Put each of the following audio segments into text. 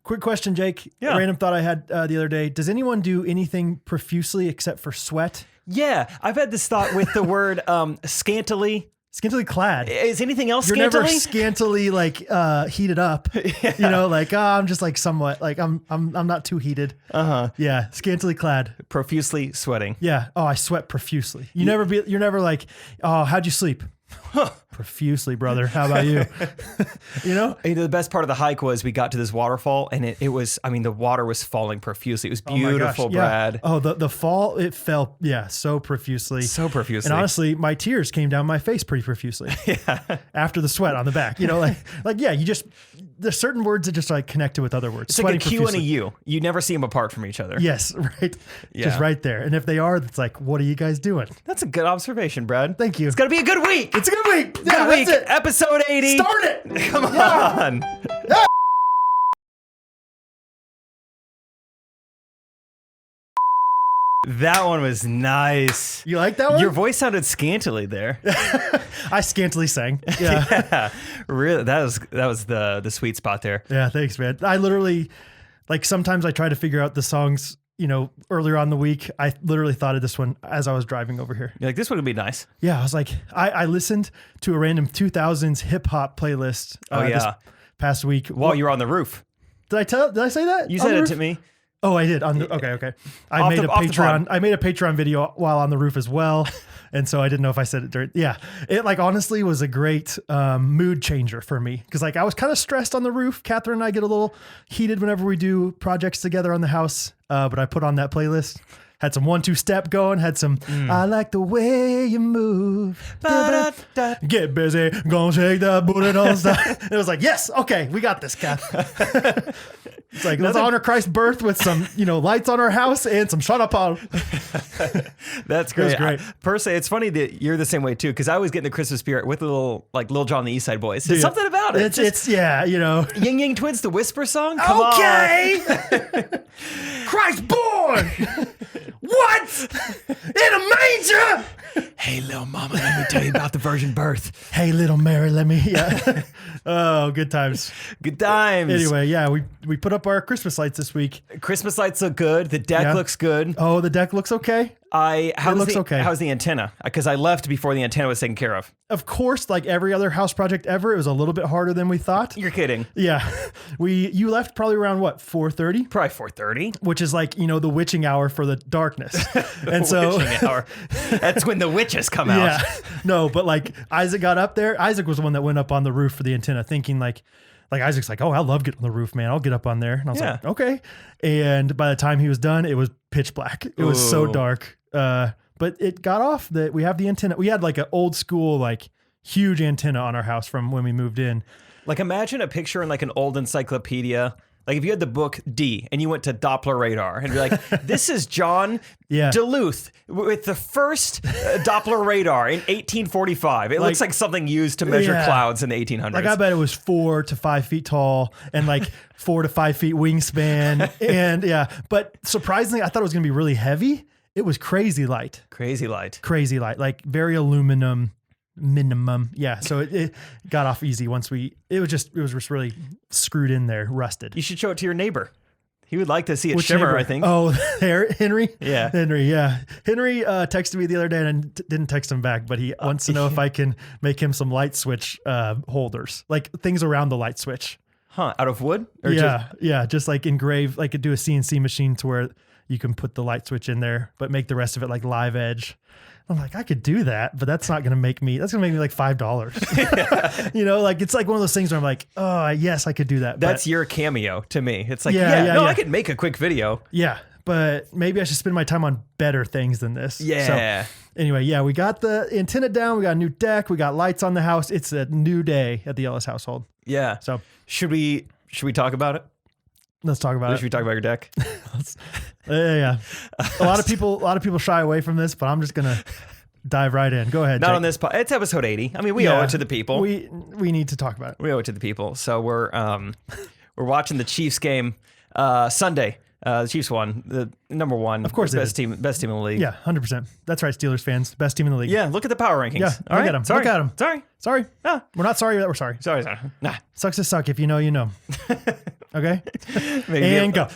Quick question, Jake. Yeah. A random thought I had the other day. Does anyone do anything profusely except for sweat? Yeah, I've had this thought with the word scantily. Scantily clad. Is anything else You're scantily? never scantily like heated up. Yeah. You know, like I'm just like somewhat like I'm not too heated. Yeah, scantily clad. Profusely sweating. Yeah. Oh, I sweat profusely. You're never like, oh, how'd you sleep? Profusely, brother. How about you? You know? The best part of the hike was we got to this waterfall and it was, I mean, the water was falling profusely. It was beautiful, oh my gosh, Brad. Yeah. Oh, the fall, it fell, so profusely. So profusely. And honestly, my tears came down my face pretty profusely. Yeah. After the sweat on the back. You know, like yeah, there's certain words that just like connected with other words. It's like a Q and a U. You never see them apart from each other. Yes, right. Yeah. Just right there. And if they are, it's like, what are you guys doing? That's a good observation, Brad. Thank you. It's going to be a good week. It's a good week. Good week. That's it. Episode 80. Start it. Come on. That one was nice. You like that one? Your voice sounded scantily there. I scantily sang. Yeah. Yeah, really. That was the sweet spot there. Yeah, thanks, man. I literally, like, sometimes I try to figure out the songs, you know, earlier on the week. I literally thought of this one as I was driving over here. You're like, this one would be nice. Yeah, I was like, I listened to a random 2000s hip hop playlist this past week. While you were on the roof. Did I say that? You on said the it roof? to me. Oh, I did. Okay. I Off made the a Patreon. pod. I made a Patreon video while on the roof as well, and so I didn't know if I said it during. Yeah, it like honestly was a great mood changer for me because like I was kind of stressed on the roof. Catherine and I get a little heated whenever we do projects together on the house, but I put on that playlist. Had some 1-2 step going. Had some. I like the way you move. Get busy, gonna shake that booty, don't stop. It was like, yes, okay, we got this, Kath. It's like, let's honor Christ's birth with some, you know, lights on our house and some shut up on. That's great. It was great. Personally, it's funny that you're the same way too, because I was getting the Christmas spirit with Lil Jon and the East Side Boys. There's something about it. It's yeah, you know. Ying Yang Twins, the Whisper song. Come Okay. Christ born. What? In a manger. Hey, little mama, let me tell you about the virgin birth. Hey, little Mary, let me. Yeah. Oh, good times. Good times. Anyway, yeah, we put up our Christmas lights this week. Christmas lights look good. The deck looks good. Oh, the deck looks okay. How's okay. the antenna? Because I left before the antenna was taken care of. Of course, like every other house project ever, it was a little bit harder than we thought. You're kidding. Yeah. You left probably around what, 4:30? Probably 4:30. Which is like, you know, the witching hour for the darkness. And so witching hour. That's when the witches come out. Yeah. No, but like Isaac got up there. Isaac was the one that went up on the roof for the antenna thinking like Isaac's like, oh, I love getting on the roof, man. I'll get up on there. And I was like, okay. And by the time he was done, it was pitch black. It was so dark. But it got off that we have the antenna. We had like an old school, like huge antenna on our house from when we moved in. Like imagine a picture in like an old encyclopedia. Like if you had the book D and you went to Doppler radar and be like, this is John Duluth with the first Doppler radar in 1845. It looks like something used to measure clouds in the 1800s. Like I bet it was 4 to 5 feet tall and like 4 to 5 feet wingspan. And but surprisingly, I thought it was going to be really heavy. It was crazy light. Crazy light. Like very aluminum minimum. Yeah. So it got off easy once it was just really screwed in there, rusted. You should show it to your neighbor. He would like to see it Which shimmer, neighbor? I think. Oh, Henry? Yeah. Henry texted me the other day and I didn't text him back, but he wants to know if I can make him some light switch holders, like things around the light switch. Huh. Out of wood? Or just like engrave, like do a CNC machine to where you can put the light switch in there, but make the rest of it like live edge. I'm like, I could do that, but that's going to make me like $5. You know, like it's like one of those things where I'm like, oh yes, I could do that. That's your cameo to me. It's like, I could make a quick video. Yeah. But maybe I should spend my time on better things than this. Yeah. So anyway, we got the antenna down. We got a new deck. We got lights on the house. It's a new day at the Ellis household. Yeah. So should we talk about it? Let's talk about it. Should we talk about your deck? Yeah. A lot of people shy away from this, but I'm just gonna dive right in. Go ahead. Not Jake. on this. It's episode 80. I mean, we owe it to the people. We need to talk about it. We owe it to the people. So we're watching the Chiefs game Sunday. The Chiefs won. The number one. Of course, best team in the league. Yeah, 100%. That's right, Steelers fans. Best team in the league. Yeah, look at the power rankings. Yeah, All look right? at them. Sorry. Look at them. Sorry. We're not sorry that we're sorry. Sorry. Nah. Sucks to suck. If you know, you know. Okay. Maybe And go.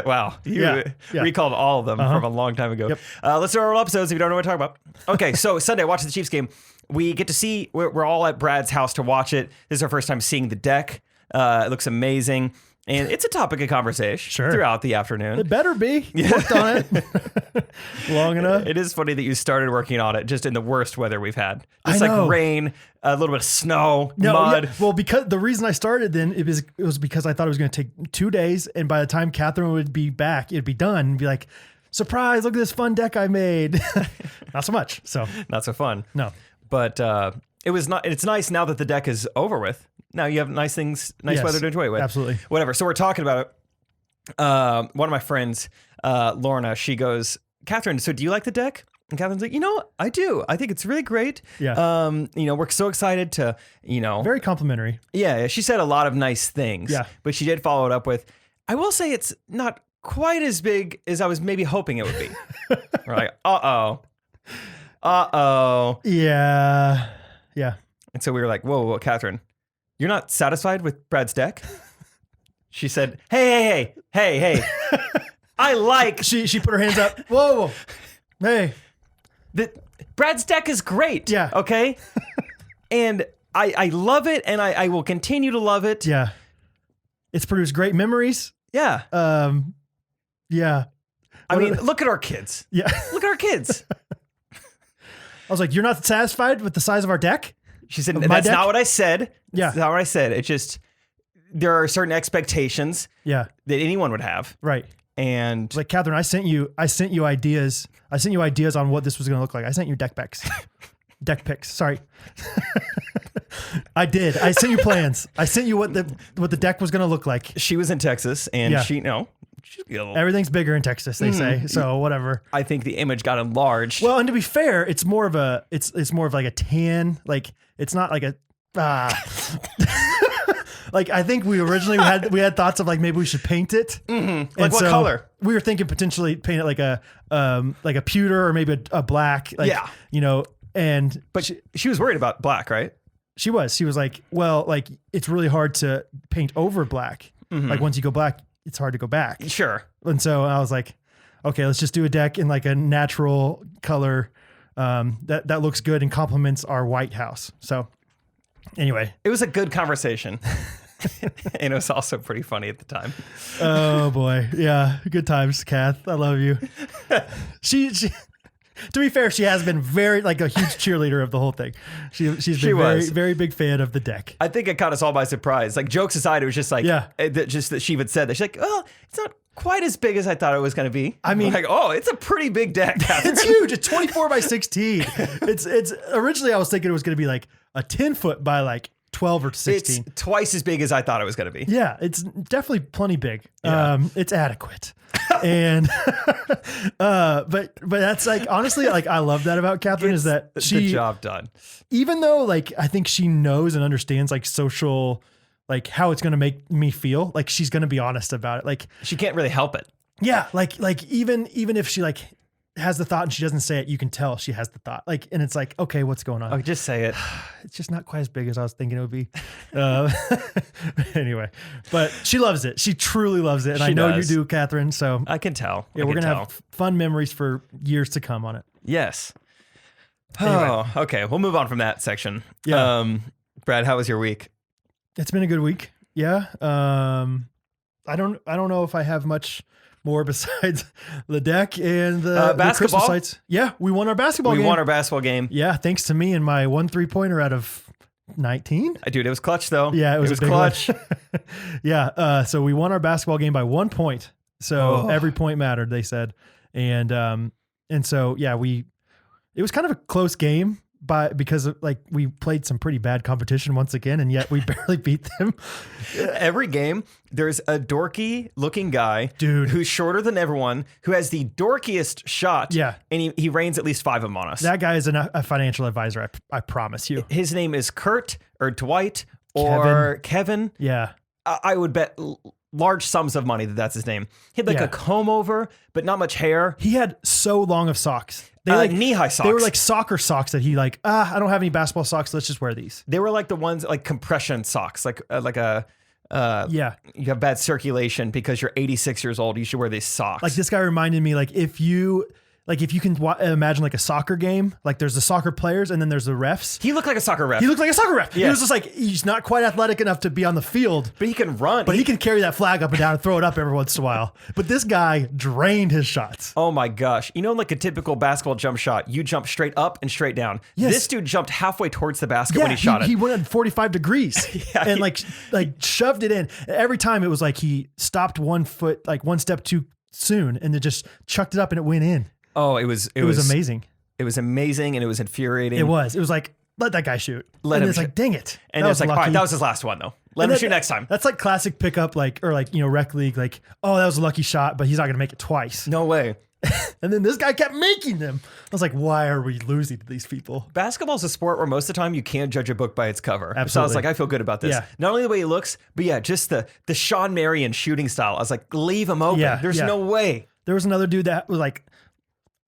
Wow. You recalled all of them from a long time ago. Yep. Let's do our roll episodes if you don't know what to talk about. Okay, so Sunday, watching the Chiefs game. We get to see, we're all at Brad's house to watch it. This is our first time seeing the deck. It looks amazing. And it's a topic of conversation throughout the afternoon. It better be. You worked on it long enough. It is funny that you started working on it just in the worst weather we've had. I It's know. like rain, a little bit of snow, mud. Yeah. Well, because the reason I started then it was because I thought it was going to take 2 days, and by the time Catherine would be back, it'd be done and be like, surprise! Look at this fun deck I made. Not so much. So Not so fun. no. But it was not. It's nice now that the deck is over with. Now you have nice weather to enjoy it with. Absolutely. Whatever. So we're talking about it. One of my friends, Lorna, she goes, Catherine, so do you like the deck? And Catherine's like, I do. I think it's really great. Yeah. We're so excited to, Very complimentary. Yeah, she said a lot of nice things. Yeah. But she did follow it up with, I will say it's not quite as big as I was maybe hoping it would be. We're like, uh-oh. Yeah. Yeah. And so we were like, whoa, Catherine, you're not satisfied with Brad's deck? She said, hey. I like... She put her hands up. Whoa. Hey. Brad's deck is great. Yeah. Okay? And I love it, and I will continue to love it. Yeah. It's produced great memories. Yeah. Yeah. I mean, look at our kids. Yeah. Look at our kids. I was like, you're not satisfied with the size of our deck? She said, My that's deck? not what I said. Yeah. That's not what I said. It's just, there are certain expectations Yeah. that anyone would have. Right. And Like, Catherine, I sent you ideas. I sent you ideas on what this was going to look like. I sent you deck pics. Deck pics. Sorry. I did. I sent you plans. I sent you what the deck was going to look like. she was in Texas, and Yeah. she's Everything's bigger in Texas, they say. So whatever. I think the image got enlarged. Well, and to be fair, it's more of like a tan. Like it's not like a. Like I think we originally had thoughts of like maybe we should paint it. Mm-hmm. Like what color? We were thinking potentially paint it like a pewter or maybe a black. Like, Yeah. And but she was worried about black, right? she was like, well, like it's really hard to paint over black. Mm-hmm. Like once you go black, it's hard to go back. Sure. And so I was like, okay, let's just do a deck in like a natural color that looks good and complements our white house. So anyway, It was a good conversation. And it was also pretty funny at the time. oh boy, yeah, good times, Kath. I love you. She to be fair, she has been very like a huge cheerleader of the whole thing. She's been very very big fan of the deck. I think it caught us all by surprise. Like jokes aside, it was just like, just that she had said that. She's like, oh, it's not quite as big as I thought it was going to be. I mean, like, oh, it's a pretty big deck. It's huge. It's 24 by 16. It's originally I was thinking it was going to be like a 10-foot by like 12 or 16. It's twice as big as I thought it was going to be. Yeah, it's definitely plenty big. Yeah. It's adequate. And but that's like honestly like I love that about Catherine is that she the job done. Even though like I think she knows and understands like social like how it's going to make me feel, like she's going to be honest about it. Like She can't really help it. yeah, like even if she like has the thought and she doesn't say it, you can tell she has the thought. Like, and it's like, okay, what's going on? Oh, just say it. It's just not quite as big as I was thinking it would be. Anyway, but she loves it. She truly loves it. And She I know does. you do, Catherine. So I can tell. yeah, we're going to have fun memories for years to come on it. Yes. Anyway. Oh, okay. We'll move on from that section. Yeah. Brad, how was your week? It's been a good week. Yeah. I don't know if I have much more besides the deck and the Christmas basketball? lights. Yeah, we won our basketball We game. won our basketball game. Yeah, thanks to me and my 1 3-pointer out of 19. Dude, it was clutch though. Yeah, it was a big clutch. one. Yeah, so we won our basketball game by 1 point. So every point mattered, they said. And so yeah, it was kind of a close game because of, like we played some pretty bad competition once again, and yet we barely beat them. Every game, there's a dorky looking guy, Dude, who's shorter than everyone, who has the dorkiest shot. Yeah. And he rains at least 5 of them on us. That guy is a financial advisor. I promise you. His name is Kurt or Dwight or Kevin. Yeah. I would bet large sums of money that's his name. He had like a comb over, but not much hair. He had so long of socks. They like knee-high socks. They were like soccer socks that he like, I don't have any basketball socks. Let's just wear these. They were like the ones like compression socks, like a Yeah. you have bad circulation because you're 86 years old. You should wear these socks. Like this guy reminded me, like if you can imagine like a soccer game, like there's the soccer players and then there's the refs. He looked like a soccer ref. He looked like a soccer ref. Yeah. He was just like, he's not quite athletic enough to be on the field, But he can run. but he can carry that flag up and down and throw it up every once in a while. But this guy drained his shots. Oh my gosh. You know, like a typical basketball jump shot, you jump straight up and straight down. Yes. This dude jumped halfway towards the basket when he shot it. He went at 45 degrees and like shoved it in. Every time it was like he stopped 1 foot, like one step too soon, and then just chucked it up and it went in. Oh, it was amazing. It was amazing and it was infuriating. It was like, let that guy shoot. Let him it's shoot. like, dang it. And it was like, all right, that was his last one though. Let him shoot next time. That's like classic pickup, like, or like, rec league, like, oh, that was a lucky shot, but he's not going to make it twice. No way. And then this guy kept making them. I was like, why are we losing to these people? Basketball is a sport where most of the time you can't judge a book by its cover. Absolutely. So I was like, I feel good about this. Yeah. Not only the way he looks, but yeah, just the Sean Marion shooting style. I was like, leave him open. Yeah, There's yeah. no way. There was another dude that was like,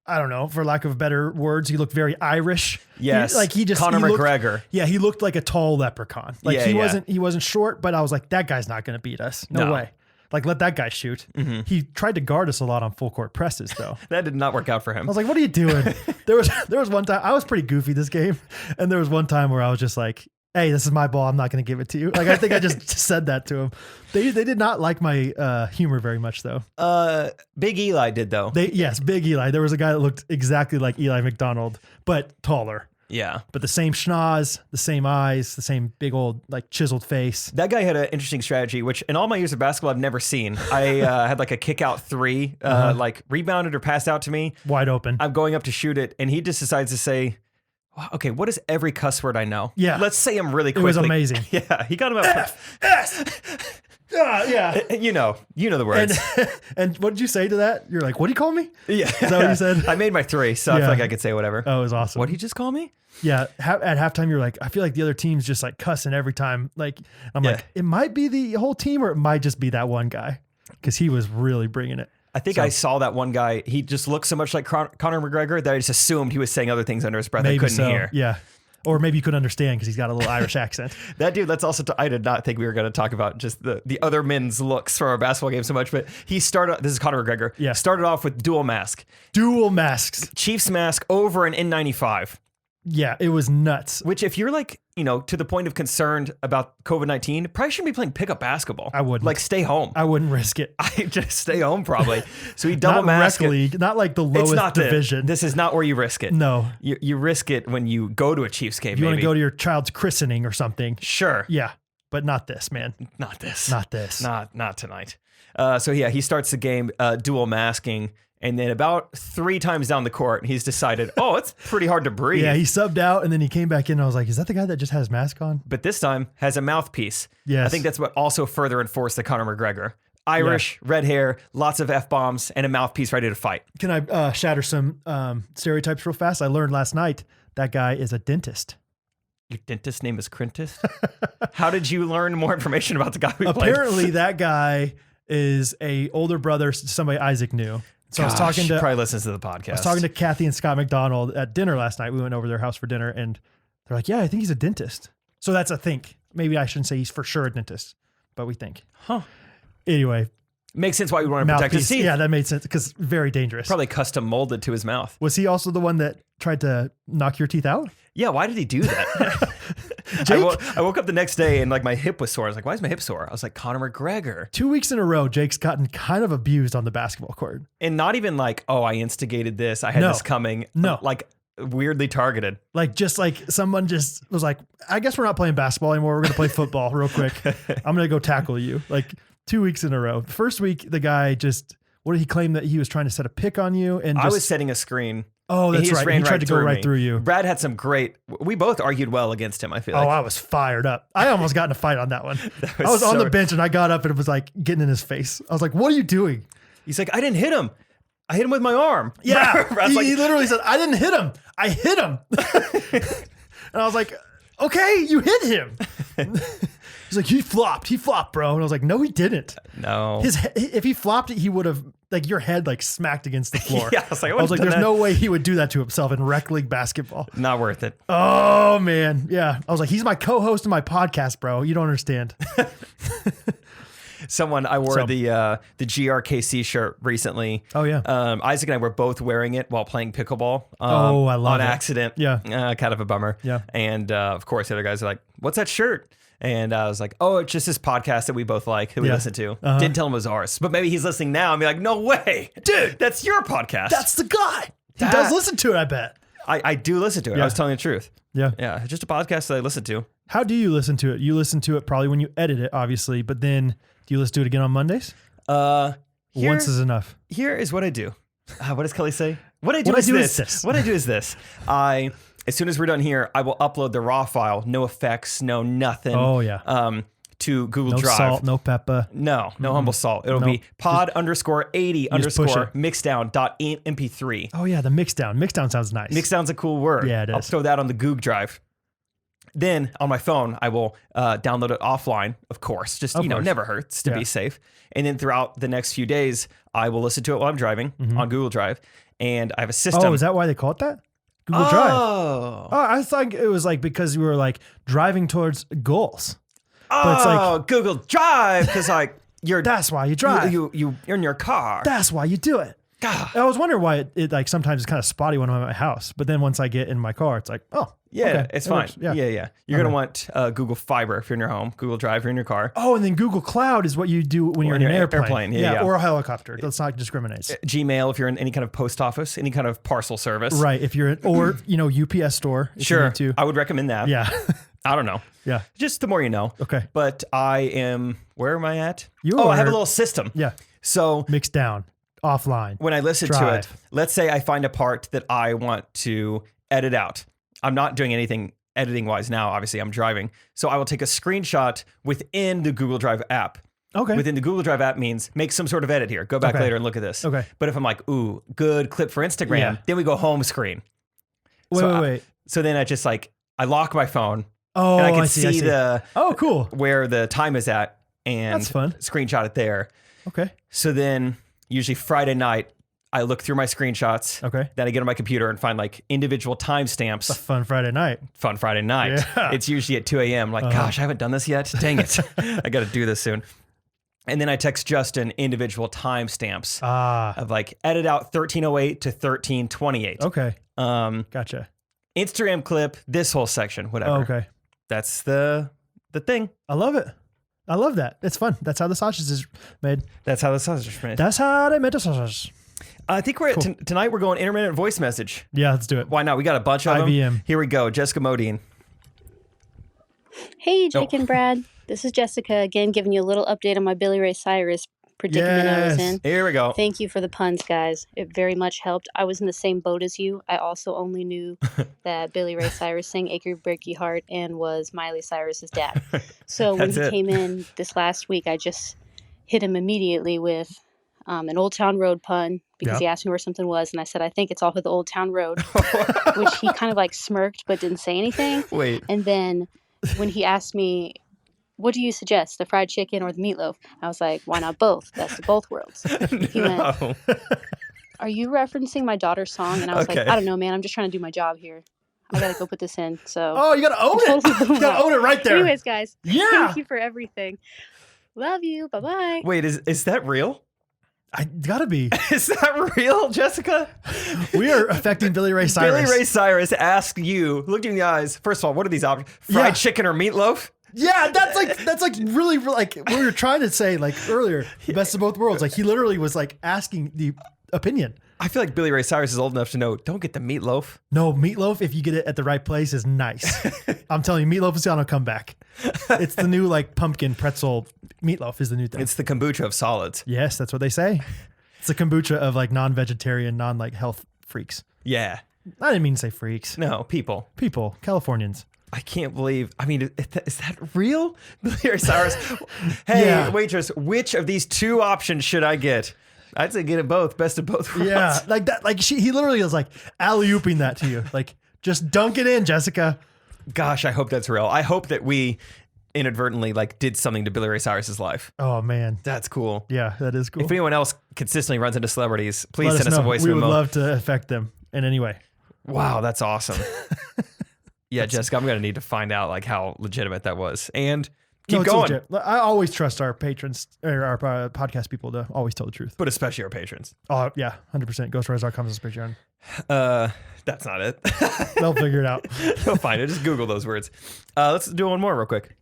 I don't know, for lack of better words, he looked very Irish. Yes. Conor McGregor. He looked like a tall leprechaun. Like Yeah, he wasn't short, but I was like, that guy's not going to beat us. No way. Like, let that guy shoot. Mm-hmm. He tried to guard us a lot on full court presses, though. That did not work out for him. I was like, what are you doing? There was one time, I was pretty goofy this game. And there was one time where I was just like, hey, this is my ball. I'm not going to give it to you. Like, I think I just said that to him. They did not like my humor very much, though. Big Eli did, though. Yes, Big Eli. There was a guy that looked exactly like Eli McDonald, but taller. Yeah. But the same schnoz, the same eyes, the same big old like chiseled face. That guy had an interesting strategy, which in all my years of basketball, I've never seen. I had like a kick out three, like rebounded or passed out to me. Wide open. I'm going up to shoot it, and he just decides to say, okay, what is every cuss word I know? Yeah. Let's say them really It quickly. was amazing. Yeah, he got him up. S. Yeah. You know the words. And what did you say to that? You're like, what do you call me? Yeah. Is that what you said? I made my three, so I Yeah. feel like I could say whatever. Oh, it was awesome. What did he just call me? Yeah. At halftime, you're like, I feel like the other team's just like cussing every time. Like, I'm Yeah. like, it might be the whole team or it might just be that one guy because he was really bringing it. I think I saw that one guy. He just looked so much like Conor McGregor that I just assumed he was saying other things under his breath I couldn't hear. Yeah. Or maybe you couldn't understand because he's got a little Irish accent. That dude, that's also, I did not think we were going to talk about just the other men's looks from our basketball game so much, but he started, this is Conor McGregor, Yeah. started off with dual mask. Dual masks. Chiefs mask over an N95. Yeah, it was nuts. Which if you're like, to the point of concerned about COVID-19, probably shouldn't be playing pickup basketball. I wouldn't. Like stay home. I wouldn't risk it. I just stay home probably. So he double Not mask rec it. league, not like the It's lowest not division. This is not where you risk it. No. You risk it when you go to a Chiefs game. You want maybe. to go to your child's christening or something. Sure. Yeah, but not this, man. Not this. Not this. Not tonight. So yeah, he starts the game dual masking, and then about 3 times down the court, he's decided, oh, it's pretty hard to breathe. Yeah, he subbed out and then he came back in and I was like, is that the guy that just had his mask on? But this time has a mouthpiece. Yes. I think that's what also further enforced the Conor McGregor. Irish, red hair, lots of F-bombs, and a mouthpiece ready to fight. Can I shatter some stereotypes real fast? I learned last night that guy is a dentist. Your dentist's name is Quintus? How did you learn more information about the guy we played? Apparently that guy is a older brother to somebody Isaac knew. So I was talking to probably listens to the podcast. I was talking to Kathy and Scott McDonald at dinner last night. We went over their house for dinner and they're like, yeah, I think he's a dentist. So that's a think. Maybe I shouldn't say he's for sure a dentist, but we think. Huh. Anyway. Makes sense why we want to protect his teeth. Yeah, that made sense because very dangerous. Probably custom molded to his mouth. Was he also the one that tried to knock your teeth out? Yeah, why did he do that? I woke up the next day and like my hip was sore. I was like, why is my hip sore? I was like, Conor McGregor. 2 weeks in a row, Jake's gotten kind of abused on the basketball court. And not even like, oh, I instigated this. I had this coming. No. Like weirdly targeted. Like just like someone just was like, I guess we're not playing basketball anymore. We're going to play football real quick. I'm going to go tackle you. Like 2 weeks in a row. The first week, the guy just, what did he claim that he was trying to set a pick on you? And I was setting a screen. Oh, that's he just right. ran He tried to go right through you. Brad had some great, we both argued well against him, I feel Oh, like. I was fired up. I almost got in a fight on that one. was I was on so- the bench and I got up and it was like getting in his face. I was like, what are you doing? He's like, I didn't hit him. I hit him with my arm. Yeah. Brad's like, he literally said, I didn't hit him. I hit him. And I was like, okay, you hit him. He's like, he flopped, bro. And I was like, no, he didn't. no. If he flopped it, he would have like your head like smacked against the floor. Yeah, I was like, there's no way he would do that to himself in rec league basketball. Not worth it. Oh man. Yeah. I was like, he's my co-host of my podcast, bro. You don't understand. I wore the GRKC shirt recently. Oh yeah. Isaac and I were both wearing it while playing pickleball. I love on it. accident. Yeah. Kind of a bummer. Yeah. And of course, the other guys are like, "What's that shirt?" And I was like, "Oh, it's just this podcast that we both like, that we listen to." Didn't tell him it was ours, but maybe he's listening now and be like, "No way, dude, that's your podcast." That's the guy. He does listen to it, I bet. I do listen to it. Yeah. I was telling the truth. Yeah. Yeah. It's just a podcast that I listen to. How do you listen to it? You listen to it probably when you edit it, obviously, but then do you listen to it again on Mondays? Once is enough. Here is what I do. What does Kelly say? What I do What is I do this. is this. What I do is this. As soon as we're done here, I will upload the raw file, no effects, no nothing. Oh, yeah. To Google No Drive. salt, no pepper. No humble salt. It'll be pod_80_ mixdown.mp3. Oh, yeah, the mixdown. Mixdown sounds nice. Mixdown's a cool word. Yeah, it I'll is. throw that on the Goog Drive. Then on my phone, I will download it offline, of course. Just, never hurts to be safe. And then throughout the next few days, I will listen to it while I'm driving on Google Drive. And I have a system. Oh, is that why they call it that? Google Drive. Oh, I thought it was like because we were like driving towards goals. But it's like Google Drive, because like you're that's why you drive. You're in your car. That's why you do it. God. I was wondering why it like sometimes it's kind of spotty when I'm at my house, but then once I get in my car, it's like, oh, yeah, okay, it's it fine. works. Yeah. You're gonna want Google Fiber if you're in your home, Google Drive if you're in your car. Oh, and then Google Cloud is what you do when you're in an airplane. Yeah. Or a helicopter. Let's not discriminate. Gmail if you're in any kind of post office, any kind of parcel service. Right. If you're in, or UPS store. If you Sure. need to. I would recommend that. Yeah. I don't know. Yeah. Just the more you know. Okay. But I am, where am I at? You I have are- a little system. Yeah. So Mixed down. Offline. when I listen to Drive. it, let's say I find a part that I want to edit out. I'm not doing anything editing wise now. Obviously, I'm driving. So I will take a screenshot within the Google Drive app. Okay. Within the Google Drive app means make some sort of edit here. Go back Okay. later and look at this. Okay. But if I'm like, ooh, good clip for Instagram, Yeah. then we go home screen. Wait. So then I just I lock my phone Oh, and I can I see. the Oh, cool. where the time is at and That's fun. screenshot it there. Okay. So then usually Friday night, I look through my screenshots. Okay. Then I get on my computer and find like individual timestamps. Fun Friday night. Fun Friday night. Yeah. It's usually at 2 a.m. Like, gosh, I haven't done this yet. Dang it. I got to do this soon. And then I text Justin individual timestamps of like edit out 1308 to 1328. Okay. Gotcha. Instagram clip, this whole section, whatever. Oh, okay. That's the thing. I love it. I love that. It's fun. That's how the sausage is made. That's how the sausage is made. That's how they made the sausage. I think we're tonight we're going intermittent voice message. Yeah, let's do it. Why not? We got a bunch of IVM. them. Here we go. Jessica Modine. Hey, Jake and Brad. This is Jessica again, giving you a little update on my Billy Ray Cyrus predicament I was Yes. in. Here we go. Thank you for the puns, guys. It very much helped. I was in the same boat as you. I also only knew that Billy Ray Cyrus sang Achy Breaky Heart and was Miley Cyrus's dad. So when That's he it. came in this last week, I just hit him immediately with an Old Town Road pun because Yeah. he asked me where something was, and I said, I think it's off of the Old Town Road, which he kind of like smirked but didn't say anything. Wait. And then when he asked me, what do you suggest, the fried chicken or the meatloaf? I was like, why not both? That's both worlds. He went, No. are you referencing my daughter's song? And I was Okay. like, I don't know, man. I'm just trying to do my job here. I got to go put this in. So, Oh, you got to own Totally it. You got to own it right there. anyways, guys, Yeah. thank you for everything. Love you. Bye-bye. Wait, is that real? I got to be. Is that real, Jessica? We are affecting Billy Ray Cyrus. Billy Ray Cyrus asked you, looked you in the eyes. First of all, what are these options? Fried Yeah. chicken or meatloaf? Yeah, that's like really like we were trying to say like earlier, best of both worlds. Like he literally was like asking the opinion. I feel like Billy Ray Cyrus is old enough to know, don't get the meatloaf. No, meatloaf, if you get it at the right place, is nice. I'm telling you, meatloaf is on a comeback. It's the new like pumpkin pretzel meatloaf is the new thing. It's the kombucha of solids. Yes, that's what they say. It's the kombucha of like non-vegetarian, non-like health freaks. Yeah. I didn't mean to say freaks. No, people. People, Californians. I can't believe. I mean, is that real? Billy Ray Cyrus. Hey, Yeah. waitress, which of these two options should I get? I'd say get it both. Best of both worlds. Yeah, like that. Like he literally was like alley-ooping that to you. Like just dunk it in, Jessica. Gosh, I hope that's real. I hope that we inadvertently like did something to Billy Ray Cyrus's life. Oh man, That's cool. yeah, that is cool. If anyone else consistently runs into celebrities, please Let send us a know. voice We memo. would love to affect them in any way. Wow, that's awesome. Yeah, Jessica, I'm gonna need to find out like how legitimate that was, and keep it's going. legit. I always trust our patrons or our podcast people to always tell the truth. But especially our patrons. Oh yeah, 100%. Ghostrunners.com is Patreon. That's not it. They'll figure it out. You'll find it. Just Google those words. Let's do one more real quick.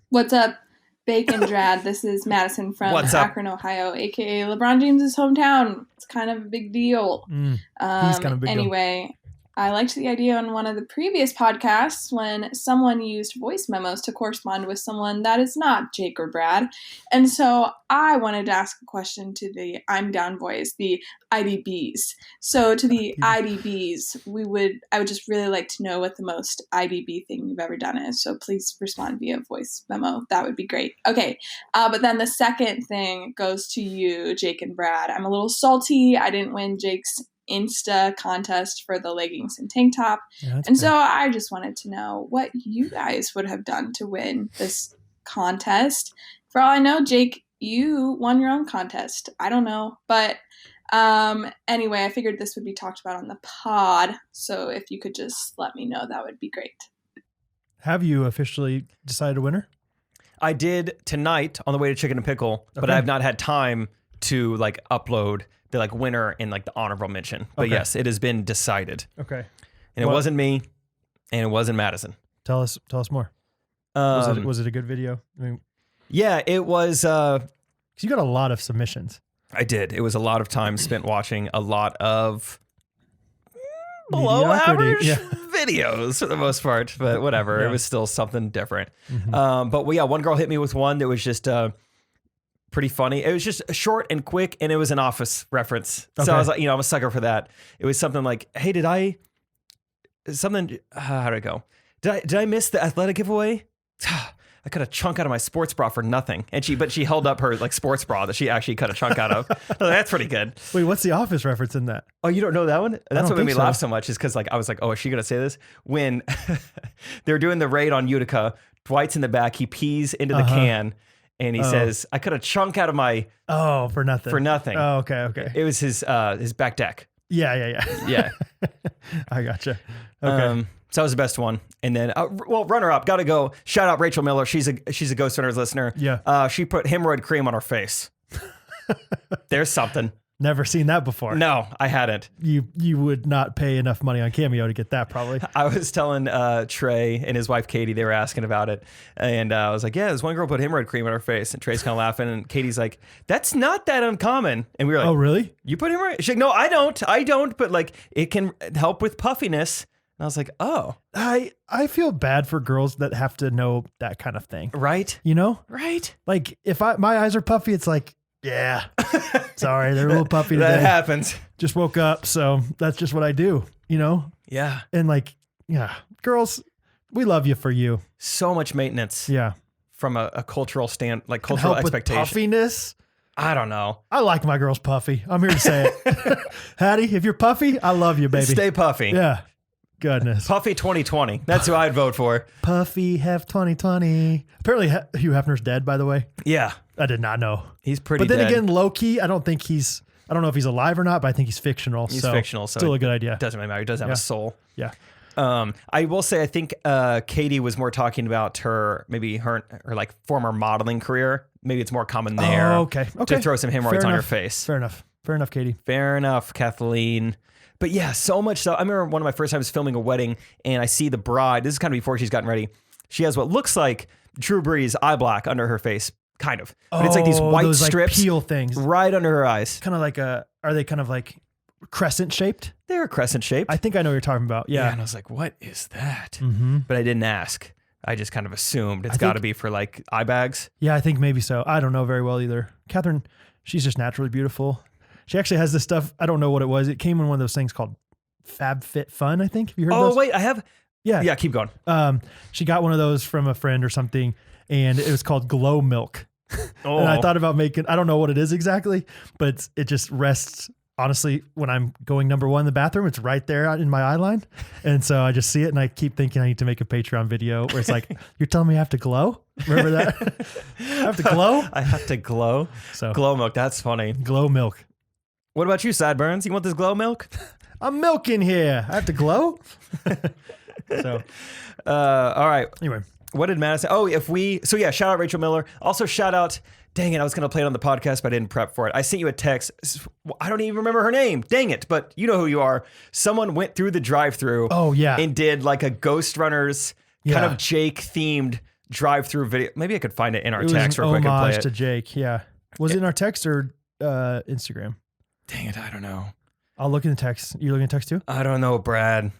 What's up, Bacon Drad? This is Madison from What's up? Akron, Ohio, aka LeBron James's hometown. It's kind of a big deal. He's kind of a big deal. Anyway, I liked the idea on one of the previous podcasts when someone used voice memos to correspond with someone that is not Jake or Brad. And so I wanted to ask a question to the I'm Down boys, the IDBs. So to the IDBs, I would just really like to know what the most IDB thing you've ever done is. So please respond via voice memo. That would be great. Okay. But then the second thing goes to you, Jake and Brad. I'm a little salty. I didn't win Jake's Insta contest for the leggings and tank top. Yeah, and so I just wanted to know what you guys would have done to win this contest. For all I know, Jake, you won your own contest. I don't know. But anyway, I figured this would be talked about on the pod. So if you could just let me know, that would be great. Have you officially decided a winner? I did tonight on the way to Chicken and Pickle, but Okay. I have not had time to like upload the like winner and like the honorable mention. But Okay. yes, it has been decided. Okay. And it wasn't me and it wasn't Madison. Tell us more. Was it a good video? I mean, Yeah, it was. 'cause you got a lot of submissions. I did. It was a lot of time spent watching a lot of below average Mediocrity. videos for the most part, but whatever. Yeah. It was still something different. Mhm. But yeah, one girl hit me with one that was just pretty funny. It was just short and quick, and it was an Office reference. So Okay. I was like, I'm a sucker for that. It was something like, hey, how did it go? Did I miss the athletic giveaway? I cut a chunk out of my sports bra for nothing. And she held up her like sports bra that she actually cut a chunk out of. I was like, that's pretty good. Wait, what's the Office reference in that? Oh, you don't know that one? That's don't what made me think so. laugh so much is because like I was like, oh, is she gonna say this? When they were doing the raid on Utica, Dwight's in the back, he pees into the can and he says, I cut a chunk out of my Oh, for nothing. for nothing. Oh, okay. It was his back deck. Yeah. Yeah. I gotcha. Okay. So that was the best one. And then, runner up, gotta go. Shout out Rachel Miller. She's a Ghostrunners listener. Yeah. She put hemorrhoid cream on her face. There's something. Never seen that before. No, I hadn't. You would not pay enough money on Cameo to get that probably. I was telling Trey and his wife Katie, they were asking about it. And I was like, yeah, this one girl put hemorrhoid cream on her face. And Trey's kind of laughing. And Katie's like, that's not that uncommon. And we were like, Oh, really? you put hemorrhoid? She's like, no, I don't. But like, it can help with puffiness. And I was like, oh. I feel bad for girls that have to know that kind of thing. Right? You know? Right? Like if my eyes are puffy, it's like, yeah. Sorry, they're a little puffy today. That happens. Just woke up, so that's just what I do, you know? Yeah. And like, yeah, girls, we love you for you. So much maintenance. Yeah. From a cultural Can cultural help with expectation. puffiness. I don't know. I like my girls puffy. I'm here to say it. Hattie, if you're puffy, I love you, baby. Stay puffy. Yeah. Goodness. Puffy 2020. That's who I'd vote for. Puffy have 2020. Apparently Hugh Hefner's dead, by the way. Yeah. I did not know. He's pretty But then dead. again, low key, I don't know if he's alive or not, but I think he's fictional. He's so fictional, so still it a good idea. Doesn't really matter. He does have Yeah. a soul. Yeah. I will say, I think Katie was more talking about her like former modeling career. Maybe it's more common there. Oh, okay. To throw some hemorrhoids Fair on your enough. face. Fair enough, Katie. Fair enough, Kathleen. But yeah, so much so. I remember one of my first times filming a wedding, and I see the bride. This is kind of before she's gotten ready. She has what looks like Drew Brees eye black under her face, kind of. But it's like these white those, strips like, peel things. right under her eyes. Kind of like are they kind of like crescent shaped? They're crescent shaped. I think I know what you're talking about. Yeah. And I was like, what is that? Mm-hmm. But I didn't ask. I just kind of assumed it's I got to think- be for like eye bags. Yeah, I think maybe so. I don't know very well either. Catherine, she's just naturally beautiful. She actually has this stuff. I don't know what it was. It came in one of those things called FabFitFun, I think. Have you heard of Oh, those? wait, I have. Yeah. Yeah, keep going. She got one of those from a friend or something, and it was called Glow Milk. Oh, And I thought about I don't know what it is exactly, but it just rests honestly, when I'm going number one in the bathroom, it's right there in my eye line. And so I just see it and I keep thinking I need to make a Patreon video where it's like, you're telling me I have to glow? Remember that? I have to glow? I have to glow. So Glow milk. That's funny. glow milk. What about you, Sideburns? You want this glow milk? I'm milking here. I have to glow? So All right. anyway, What did Matt say? Oh, shout out Rachel Miller. Also shout out, dang it, I was going to play it on the podcast, but I didn't prep for it. I sent you a text. I don't even remember her name. Dang it. But you know who you are. Someone went through the drive-thru. Oh, yeah. And did like a Ghostrunners kind Yeah. of Jake themed drive-thru video. Maybe I could find it in our it was text an real quick and play homage it. to Jake. Yeah. Was it in our text or Instagram? Dang it, I don't know. I'll look in the text. You looking at text too? I don't know, Brad.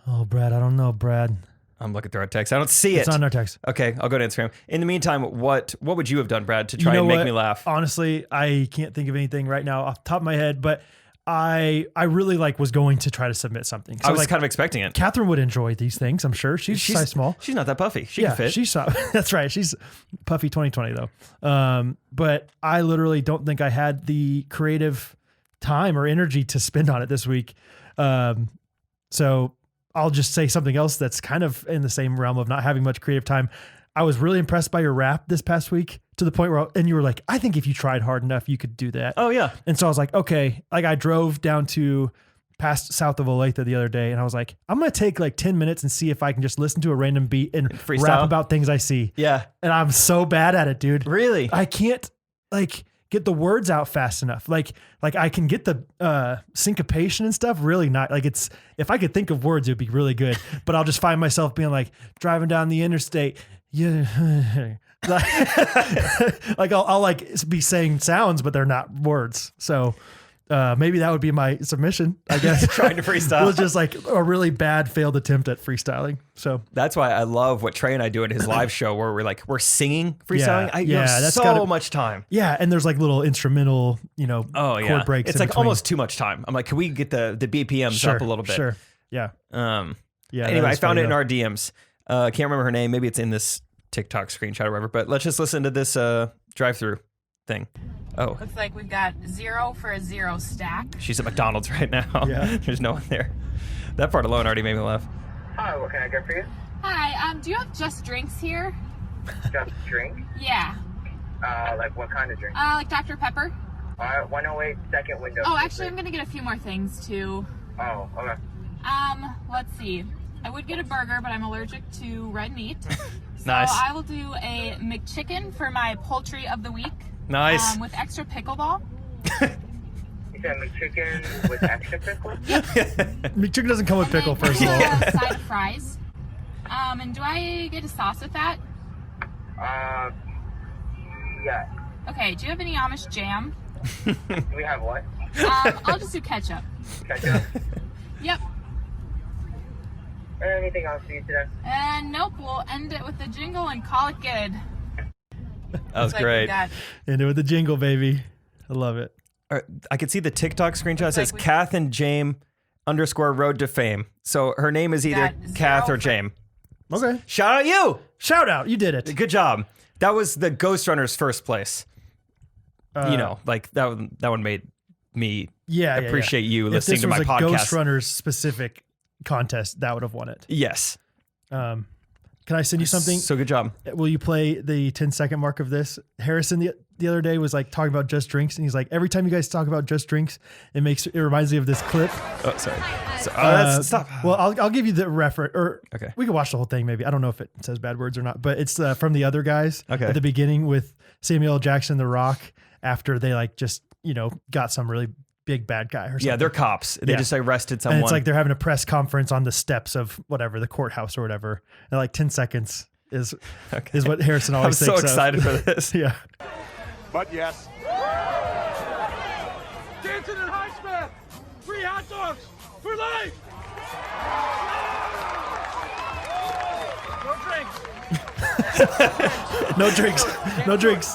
Oh, Brad. I don't know, Brad. I'm looking through our text. I don't see it. It's on our text. Okay, I'll go to Instagram. In the meantime, what would you have done, Brad, to try and make me laugh? Honestly, I can't think of anything right now off the top of my head, but I really was going to try to submit something. So I was kind of expecting it. Catherine would enjoy these things, I'm sure. She's size small. She's not that puffy. She can fit. That's right. She's puffy 2020 though. But I literally don't think I had the creative time or energy to spend on it this week. So I'll just say something else that's kind of in the same realm of not having much creative time. I was really impressed by your rap this past week to the point where, and you were like, I think if you tried hard enough, you could do that. Oh yeah. And so I was like, okay, I drove down to past south of Olathe the other day and I was like, I'm going to take 10 minutes and see if I can just listen to a random beat and freestyle? rap about things I see. Yeah. And I'm so bad at it, dude. Really? I can't get the words out fast enough. Like I can get the syncopation and stuff really not it's, if I could think of words, it would be really good, but I'll just find myself being driving down the interstate. Yeah. I'll be saying sounds, but they're not words. So maybe that would be my submission, I guess. Trying to freestyle. It was just a really bad failed attempt at freestyling. So that's why I love what Trey and I do at his live show where we're singing freestyling. That's so much time. Yeah. And there's little instrumental, chord breaks. It's almost too much time. I'm like, can we get the BPMs up a little bit? Sure. Yeah. Yeah. Anyway, I found it in our DMs. Can't remember her name. Maybe it's in this TikTok screenshot or whatever, but let's just listen to this drive-through thing. Oh. Looks like we've got 0 for a 0 stack. She's at McDonald's right now. Yeah. There's no one there. That part alone already made me laugh. Hi, what can I get for you? Hi, do you have just drinks here? Just drink? Yeah. What kind of drink? Like Dr. Pepper? 108 second window. Oh, actually, I'm gonna get a few more things too. Oh, okay. Let's see. I would get a burger, but I'm allergic to red meat. So Nice. I will do a McChicken for my poultry of the week. Nice. With extra pickleball. You said McChicken with extra pickle? McChicken doesn't come with pickle, first of all. A side of fries. And do I get a sauce with that? Yeah. Okay, do you have any Amish jam? Do we have what? I'll just do ketchup. Ketchup? Yep. Anything else for you today? And nope, we'll end it with the jingle and call it good. That was Looks like we great. got Into with the jingle, baby. I love it. I could see the TikTok screenshot. It says we- Kath and Jame _ road to fame. So her name is either Got Kath or 0 Jame. Okay. Shout out you. Shout out. You did it. Good job. That was the Ghostrunners first place. That one made me appreciate you If listening this to my was a podcast. Ghostrunners specific contest, that would have won it. Yes. Can I send you something? So good job. Will you play the 10-second mark of this? Harrison the other day was talking about just drinks, and he's like, every time you guys talk about just drinks, it reminds me of this clip. Oh, sorry. Stop. Well, I'll give you the reference, or Okay. we can watch the whole thing. Maybe I don't know if it says bad words or not, but it's from the other guys Okay. at the beginning with Samuel L. Jackson, The Rock, after they just got some really big bad guy or something. Yeah, they're cops. They Yeah. just arrested someone. And it's they're having a press conference on the steps of whatever, the courthouse or whatever. And 10 seconds is what Harrison I'm always so thinks excited of. for this. Yeah. But yes. Dancing in high spec! Free hot dogs for life! No drinks. No drinks.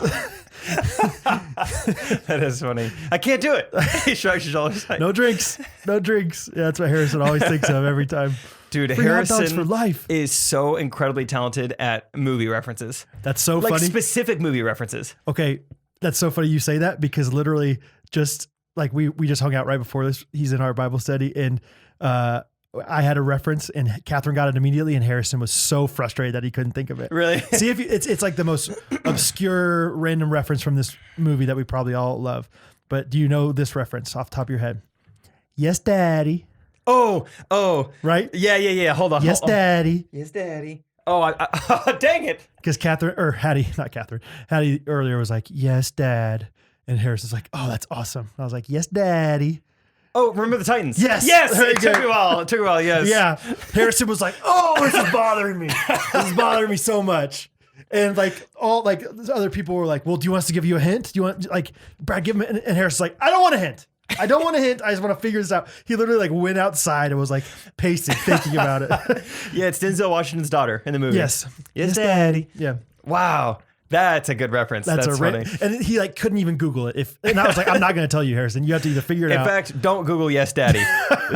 That is funny. I can't do it. He shrugs his shoulders. No drinks. No drinks. Yeah, that's what Harrison always thinks of every time. Dude, Free hot dogs Harrison for life. is so incredibly talented at movie references. That's so Like funny. specific movie references. Okay, that's so funny you say that because literally just like we just hung out right before this. He's in our Bible study, and I had a reference, and Catherine got it immediately, and Harrison was so frustrated that he couldn't think of it. Really? See if it's like the most obscure random reference from this movie that we probably all love. But do you know this reference off the top of your head? Yes, Daddy. Oh, right? Yeah. Hold on. Yes, Daddy. Yes, Daddy. Oh, dang it. Because Hattie earlier was like, yes, Dad. And Harrison's like, oh, that's awesome. And I was like, yes, Daddy. Oh, remember the Titans? Yes. It took me a while. Yes. Yeah. Harrison was like, oh, this is bothering me. This is bothering me so much. And like other people were like, well, do you want us to give you a hint? Do you want like Brad give him? And Harrison's like, I don't want a hint. I don't want a hint. I just want to figure this out. He literally like went outside and was like pacing, thinking about it. Yeah, it's Denzel Washington's daughter in the movie. Yes, Daddy. Yeah. Wow. That's a good reference. That's funny. And he like couldn't even Google it. And I was like, I'm not going to tell you, Harrison. You have to either figure it out. In fact, don't Google Yes, Daddy.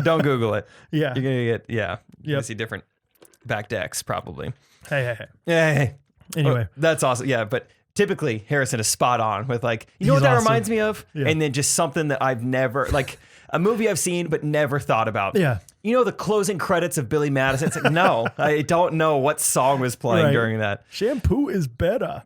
Don't Google it. Yeah. You're going to get, you're going to see different back decks probably. Hey. Anyway. That's awesome. Yeah. But typically Harrison is spot on with like, you know what that reminds me of? Yeah. And then just something that I've never, like a movie I've seen but never thought about. Yeah. You know the closing credits of Billy Madison? It's like, no, I don't know what song was playing during that. Shampoo is better.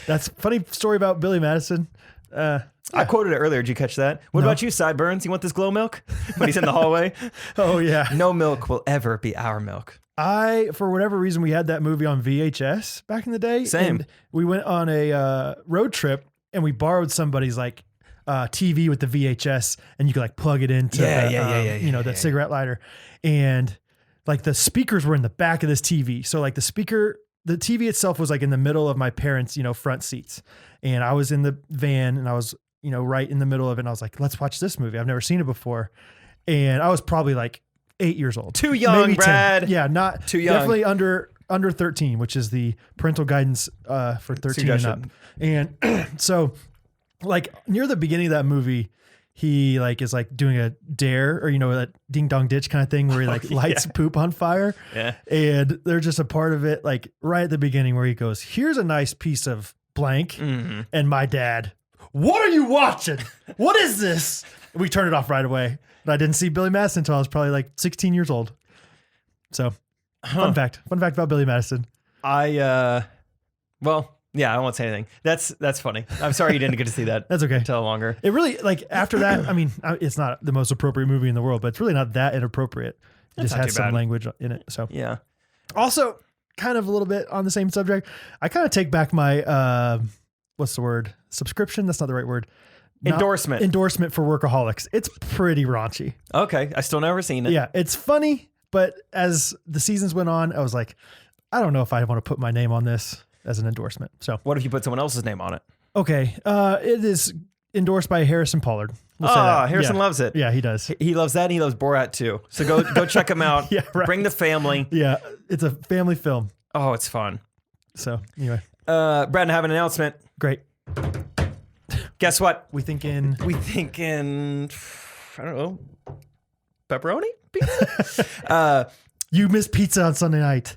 That's a funny story about Billy Madison. I quoted it earlier. Did you catch that? What about you, Sideburns? You want this glow milk? When he's in the hallway? Oh, yeah. No milk will ever be our milk. For whatever reason, we had that movie on VHS back in the day. Same. And we went on a road trip and we borrowed somebody's like TV with the VHS, and you could like plug it into the cigarette lighter, and like the speakers were in the back of this TV. So like the TV itself was like in the middle of my parents' front seats, and I was in the van and I was right in the middle of it. And I was like, let's watch this movie. I've never seen it before, and I was probably like 8 years old. Too young, maybe Brad. 10. Yeah, not too young. Definitely under 13, which is the parental guidance for 13 and up. And so like near the beginning of that movie, he like is like doing a dare or that ding dong ditch kind of thing where he like lights poop on fire. Yeah. And there's just a part of it like right at the beginning where he goes, here's a nice piece of blank. Mm-hmm. And my dad, what are you watching? What is this? We turned it off right away. But I didn't see Billy Madison until I was probably like 16 years old. So fun fact about Billy Madison. Yeah, I won't say anything. That's funny. I'm sorry you didn't get to see that. That's okay. Until longer. It really, like, after that, I mean, it's not the most appropriate movie in the world, but it's really not that inappropriate. It just has some language in it. So yeah. Also, kind of a little bit on the same subject, I kind of take back my what's the word? Subscription? That's not the right word. Endorsement for Workaholics. It's pretty raunchy. Okay, I still never seen it. Yeah, it's funny, but as the seasons went on, I was like, I don't know if I want to put my name on this as an endorsement. So what if you put someone else's name on it? Okay. It is endorsed by Harrison Pollard. Harrison loves it. Yeah, he does. He loves that, and he loves Borat too. So go check him out. Yeah, right. Bring the family. Yeah, it's a family film. Oh, it's fun. So anyway. Brad, I have an announcement. Great. Guess what? We thinking, I don't know, pepperoni pizza? You missed pizza on Sunday night.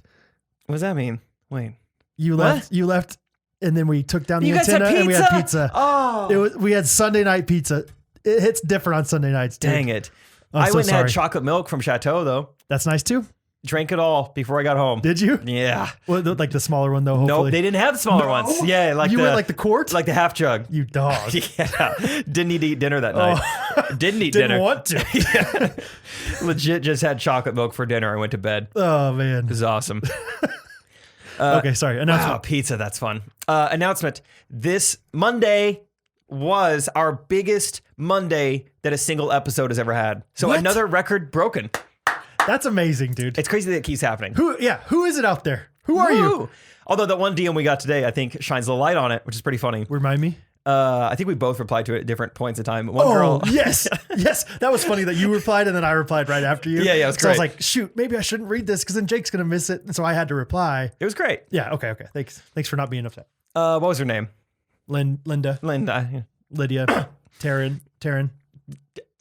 What does that mean? Wait. You left, and then we took down the antenna and we had pizza. Oh, we had Sunday night pizza. It hits different on Sunday nights. Dude. Dang it! I went and had chocolate milk from Chateau though. That's nice too. Drank it all before I got home. Did you? Yeah. Well, like the smaller one though. Hopefully. Nope, they didn't have smaller ones. Yeah, like you went like the quart, like the half jug. You dog. Yeah. Didn't need to eat dinner that night. Didn't eat dinner. Didn't want to. Yeah. Legit, just had chocolate milk for dinner. I went to bed. Oh man, this is awesome. Okay, sorry. Announcement. Wow, pizza. That's fun. Announcement. This Monday was our biggest Monday that a single episode has ever had. So another record broken. That's amazing, dude. It's crazy that it keeps happening. Who is it out there? Who are you? Although that one DM we got today, I think shines a light on it, which is pretty funny. Remind me. I think we both replied to it at different points in time. One girl. Yes. Yes. That was funny that you replied and then I replied right after you. Yeah, it was great. So I was like, shoot, maybe I shouldn't read this because then Jake's going to miss it. And so I had to reply. It was great. Yeah. Okay. Thanks for not being upset. What was her name? Linda. Lydia. Taryn.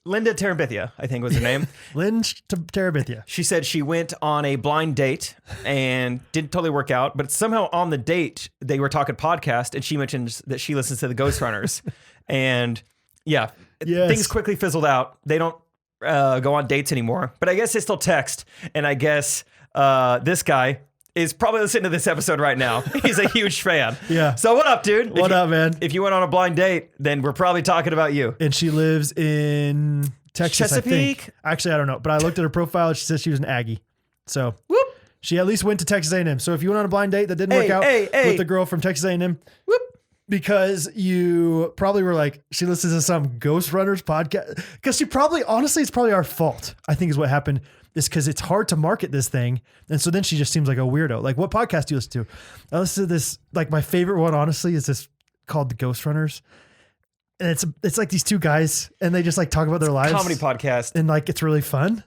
Linda Terabithia, I think was her name. Lynn Terabithia. She said she went on a blind date and didn't totally work out, but somehow on the date, they were talking podcast and she mentioned that she listens to the Ghostrunners. And Yeah. Yes. Things quickly fizzled out. They don't go on dates anymore, but I guess they still text. And I guess this guy is probably listening to this episode right now. He's a huge fan. Yeah. So what up, dude? What up, man? If you went on a blind date, then we're probably talking about you. And she lives in Texas, I think. Chesapeake? Actually, I don't know. But I looked at her profile. She said she was an Aggie. So Whoop. she at least went to Texas A&M. So if you went on a blind date that didn't work out with the girl from Texas A&M, Whoop. because you probably were like, she listens to some Ghostrunners podcast. Because she probably, honestly, it's probably our fault, I think is what happened. Is because it's hard to market this thing. And so then she just seems like a weirdo. Like, what podcast do you listen to? I listen to this, like my favorite one, honestly, is this called the Ghostrunners. And it's like these two guys and they just like talk about their lives. Comedy podcast. And like, it's really fun.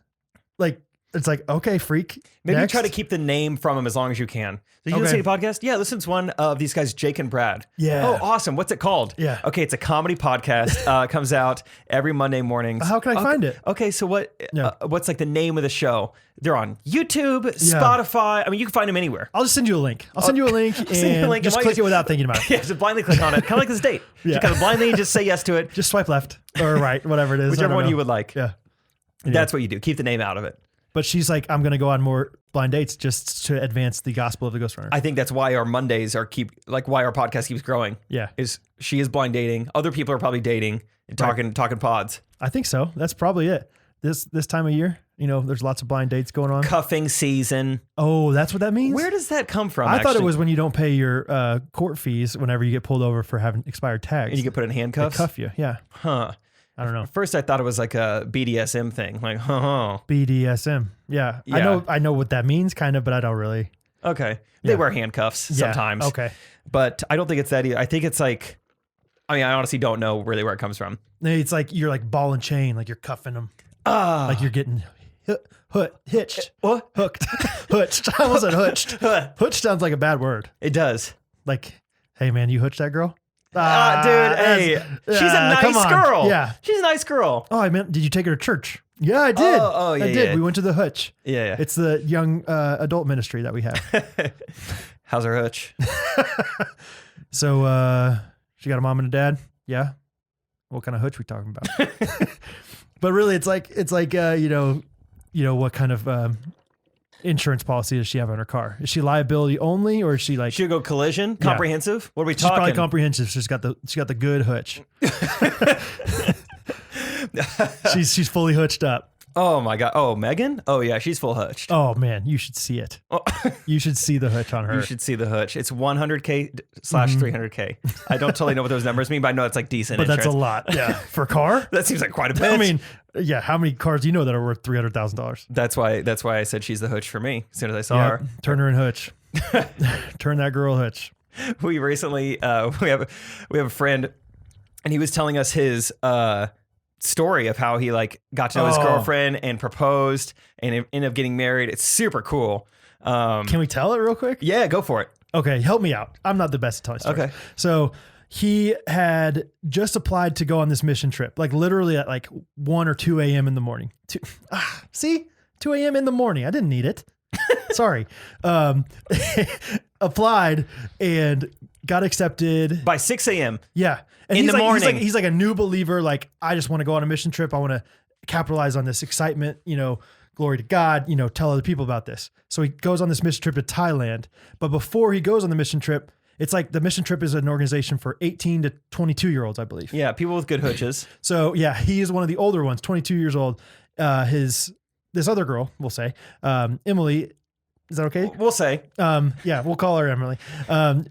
Like, it's like, okay, freak. Maybe next. try to keep the name from them as long as you can. So you listen to a podcast? Yeah, listen to one of these guys, Jake and Brad. Yeah. Oh, awesome. What's it called? Yeah. Okay, it's a comedy podcast. It comes out every Monday mornings. How can I find it? Okay, so Yeah. what's like the name of the show? They're on YouTube, Spotify. I mean, you can find them anywhere. I'll just send you a link. I'll send you a link send you a and link. just Why click you- it without thinking about it. Yeah, just blindly click on it. Kind of like this date. Yeah. Just kind of blindly just say yes to it. Just swipe left or right, whatever it is. I Whichever don't one know. you would like. Yeah. That's what you do. Keep the name out of it. But she's like, I'm going to go on more blind dates just to advance the gospel of the Ghost Runner. I think that's why our Mondays why our podcast keeps growing. Yeah. Is she is blind dating. Other people are probably dating and talking pods. I think so. That's probably it. This time of year, there's lots of blind dates going on. Cuffing season. Oh, that's what that means? Where does that come from? I thought it actually? was when you don't pay your court fees whenever you get pulled over for having expired tags. And you get put in They handcuffs. cuff you. Yeah. Huh. I don't know. First, I thought it was like a BDSM thing. Like, BDSM. Yeah. Yeah. I know what that means kind of, but I don't really. Okay. They Yeah. wear handcuffs Yeah. sometimes. Okay. But I don't think it's that either. I think it's like, I honestly don't know really where it comes from. It's like you're like ball and chain, like you're cuffing them. Like you're getting hitched. What? Hooked. Hootched. I almost said hootched. Hootched sounds like a bad word. It does. Like, hey man, you hootched that girl? Dude, hey, she's a come nice on. girl. Yeah. She's a nice girl. Oh, I meant, did you take her to church? Yeah, I did. Oh, yeah, I did. yeah. We went to the hutch. Yeah. It's the young adult ministry that we have. How's her hutch? So she got a mom and a dad. Yeah. What kind of hutch we talking about? But really, it's like what kind of insurance policy does she have on her car? Is she liability only, or is she like? Should go collision? Comprehensive? What are we She's talking? probably comprehensive. She's got the good hutch. she's fully hutched up. Oh my God. Oh, Megan? Oh yeah, she's full hutched. Oh man, you should see it. Oh. You should see the hutch on her. You should see the hutch. It's 100K slash 300K. I don't totally know what those numbers mean, but I know it's like decent. But that's a insurance. lot. Yeah. For a car? That seems like quite a bit. I mean, yeah, how many cars do you know that are worth $300,000? That's why I said she's the hutch for me. As soon as I saw her, Turn her in hutch. Turn that girl hutch. we recently we have a friend, and he was telling us his story of how he like got to know his girlfriend and proposed and ended up getting married. It's super cool. Can we tell it real quick? Yeah, go for it. Okay, help me out. I'm not the best at telling stories. Okay. So he had just applied to go on this mission trip, like literally at like 1 or 2 a.m. in the morning. 2 a.m. in the morning. I didn't need it. Sorry. Applied and got accepted. By 6 a.m. Yeah. And In he's the like, morning. He's like a new believer. Like, I just want to go on a mission trip. I want to capitalize on this excitement, glory to God, tell other people about this. So he goes on this mission trip to Thailand. But before he goes on the mission trip, it's like the mission trip is an organization for 18 to 22 year olds, I believe. Yeah, people with good hutches. So yeah, he is one of the older ones, 22 years old. This other girl, we'll say, Emily, is that okay? We'll say. Yeah, we'll call her Emily.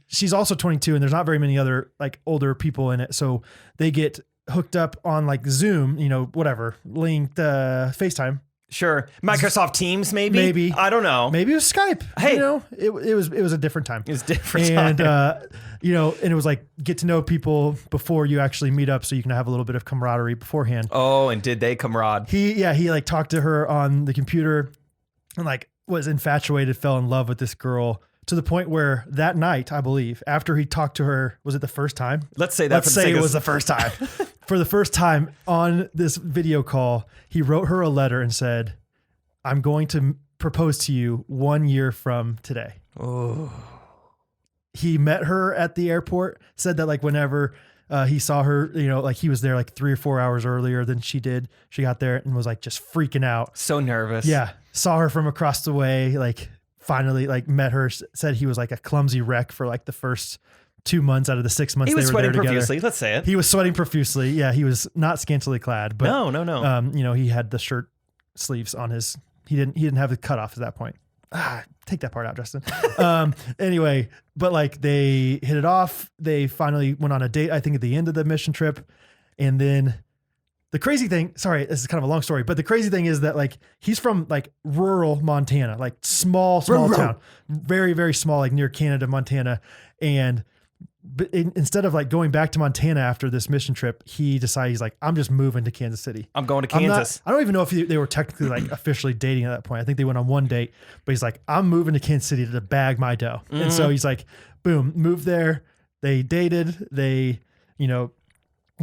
She's also 22 and there's not very many other like older people in it. So they get hooked up on like Zoom, whatever, linked, FaceTime. Sure. Microsoft Teams, maybe? Maybe. I don't know. Maybe it was Skype. Hey. It was a different time. It was different And, time. and it was like get to know people before you actually meet up so you can have a little bit of camaraderie beforehand. Oh, and did they comrade? He like talked to her on the computer and like was infatuated, fell in love with this girl to the point where that night, I believe, after he talked to her, was it the first time? Let's say that. Let's say it was the first time. For the first time on this video call, he wrote her a letter and said, I'm going to propose to you 1 year from today. Oh. He met her at the airport, said that like whenever He saw her, like he was there like 3 or 4 hours earlier than she did. She got there and was like just freaking out. So nervous. Yeah. Saw her from across the way, like finally like met her, said he was like a clumsy wreck for like the first 2 months out of the 6 months He was they were sweating there together. profusely. Let's say it. He was sweating profusely. Yeah. He was not scantily clad, but no. he had the shirt sleeves on his, he didn't have the cutoff at that point. Take that part out, Justin. Anyway, but like they hit it off. They finally went on a date, I think at the end of the mission trip. And then the crazy thing, sorry, this is kind of a long story, but the crazy thing is that like, he's from like rural Montana, like small town, very, very small, like near Canada, Montana. And instead of like going back to Montana after this mission trip, he decided he's like, I'm just moving to Kansas City. I'm going to Kansas. I don't even know if they were technically like officially dating at that point. I think they went on one date, but he's like, I'm moving to Kansas City to bag my dough. Mm-hmm. And so he's like, boom, moved there. They dated. They,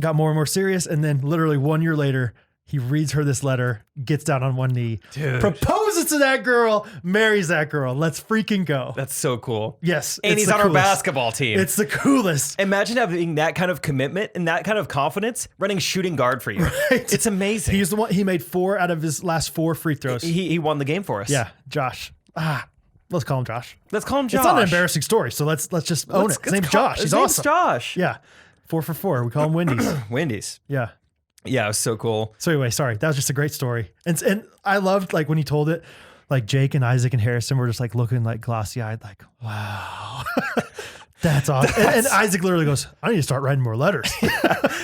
got more and more serious. And then literally 1 year later, he reads her this letter, gets down on one knee, proposes to that girl, marries that girl. Let's freaking go. That's so cool. Yes. And he's on our basketball team. It's the coolest. Imagine having that kind of commitment and that kind of confidence running shooting guard for you. Right. It's amazing. He's the one, he made 4 out of his last 4 free throws. He won the game for us. Yeah. Josh. Let's call him Josh. Let's call him Josh. It's not an embarrassing story. So let's just own it. His name's Josh. He's awesome. Josh. Yeah. 4 for 4. We call him Wendy's. Wendy's. Yeah. Yeah, it was so cool. So anyway, sorry. That was just a great story. And I loved like when he told it, like Jake and Isaac and Harrison were just like looking like glossy eyed, like, wow, that's awesome. And Isaac literally goes, I need to start writing more letters.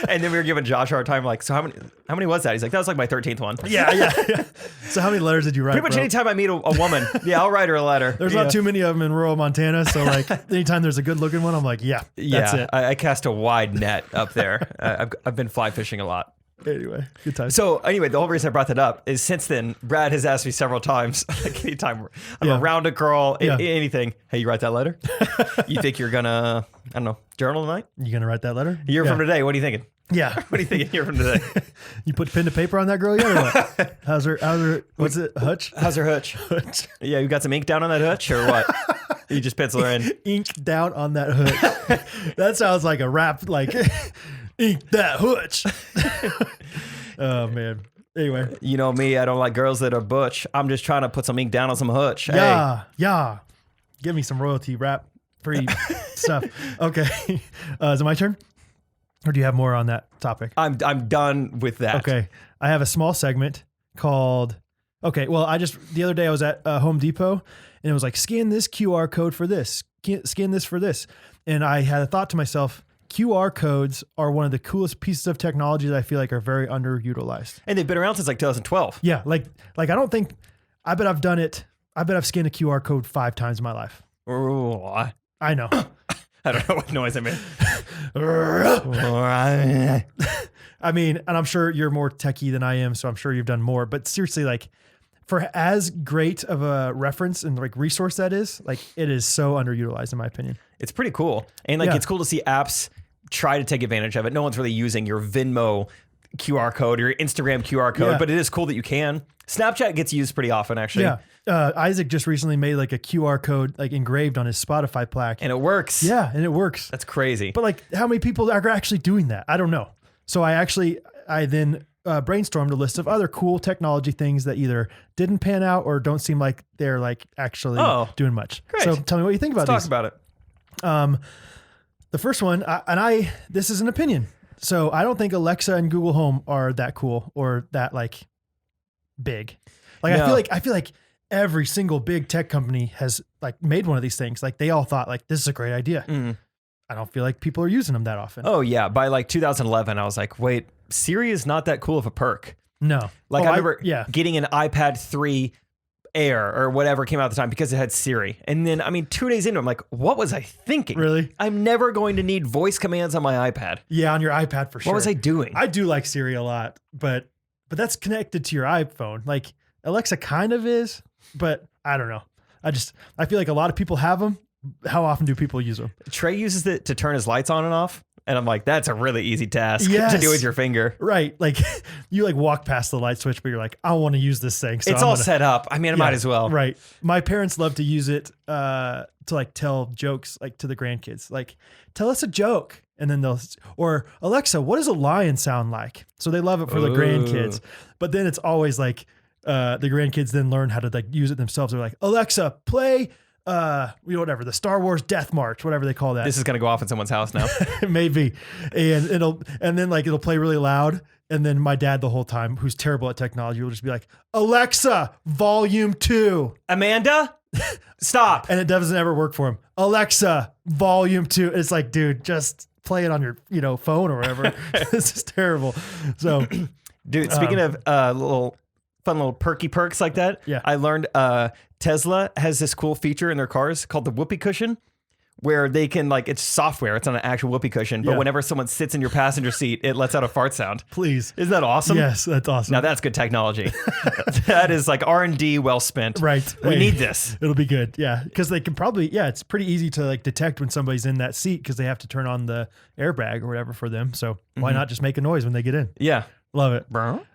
And then we were giving Josh our time, like, so how many was that? He's like, that was like my 13th one. Yeah. So how many letters did you write? Pretty much anytime I meet a woman, I'll write her a letter. There's not too many of them in rural Montana. So like anytime there's a good looking one, I'm like, that's it. I cast a wide net up there. I've been fly fishing a lot. Anyway, good time. So anyway, the whole reason I brought that up is since then, Brad has asked me several times, like anytime I'm around a girl, anything, hey, you write that letter? You think you're gonna, I don't know, journal tonight? You gonna write that letter? A year from today, what are you thinking? Yeah. What are you thinking here from today? You put pen to paper on that girl yet or what? How's her, what's it, hutch? How's her hutch? Yeah, you got some ink down on that hutch or what? You just pencil her in. Ink down on that hutch. That sounds like a rap, like... Ink that hutch. Oh man. Anyway, you know me, I don't like girls that are butch. I'm just trying to put some ink down on some hutch. Yeah. Give me some royalty rap free stuff. Okay. Is it my turn? Or do you have more on that topic? I'm done with that. Okay. I have a small segment called the other day I was at Home Depot and it was like, scan this QR code for this, scan this for this. And I had a thought to myself, QR codes are one of the coolest pieces of technology that I feel like are very underutilized. And they've been around since like 2012. Yeah. Like I bet I've done it. I bet I've scanned a QR code 5 times in my life. Oh, I know. I don't know what noise I made. I mean, and I'm sure you're more techie than I am, so I'm sure you've done more, but seriously, like for as great of a reference and like resource that is, like it is so underutilized in my opinion. It's pretty cool. And like, it's cool to see apps try to take advantage of it. No one's really using your Venmo QR code or your Instagram QR code, but it is cool that you can. Snapchat gets used pretty often, actually. Yeah. Isaac just recently made like a QR code like engraved on his Spotify plaque. And it works. Yeah, and it works. That's crazy. But like how many people are actually doing that? I don't know. So I then brainstormed a list of other cool technology things that either didn't pan out or don't seem like they're like actually doing much. Great. So tell me what you think about Let's these. talk about it. The first one, this is an opinion. So I don't think Alexa and Google Home are that cool or that like big. Like no. I feel like every single big tech company has like made one of these things. Like they all thought like this is a great idea. Mm. I don't feel like people are using them that often. Oh yeah, by like 2011, I was like, wait, Siri is not that cool of a perk. No, like I remember getting an iPad 3 Air or whatever came out at the time because it had Siri. And then, I mean, 2 days into it, I'm like, what was I thinking? Really? I'm never going to need voice commands on my iPad. Yeah, on your iPad for sure. What was I doing? I do like Siri a lot, but that's connected to your iPhone. Like Alexa kind of is, but I don't know. I feel like a lot of people have them. How often do people use them? Trey uses it to turn his lights on and off. And I'm like, that's a really easy task Yes. to do with your finger. Like you like walk past the light switch, but you're like, I want to use this thing. So It's all set up. I mean, I might as well. Right. My parents love to use it to like tell jokes like to the grandkids. Like, tell us a joke. And then or Alexa, what does a lion sound like? So they love it for the grandkids. But then it's always like the grandkids then learn how to like use it themselves. They're like, Alexa, play whatever, the Star Wars Death March, whatever they call that. This is gonna go off in someone's house now. Maybe. And then like it'll play really loud. And then my dad the whole time, who's terrible at technology, will just be like, Alexa, volume 2. Amanda, stop. And it doesn't ever work for him. Alexa, volume 2. It's like, dude, just play it on your phone or whatever. This is terrible. So dude, speaking of little fun little perky perks like that. Yeah. I learned Tesla has this cool feature in their cars called the whoopee cushion, where they can like, it's software. It's on an actual whoopee cushion, but whenever someone sits in your passenger seat, it lets out a fart sound. Please. Isn't that awesome? Yes, that's awesome. Now that's good technology. That is like R&D well spent. Right. We need this. It'll be good. Yeah. Because they can probably, it's pretty easy to like detect when somebody's in that seat because they have to turn on the airbag or whatever for them. So why not just make a noise when they get in? Yeah. Love it.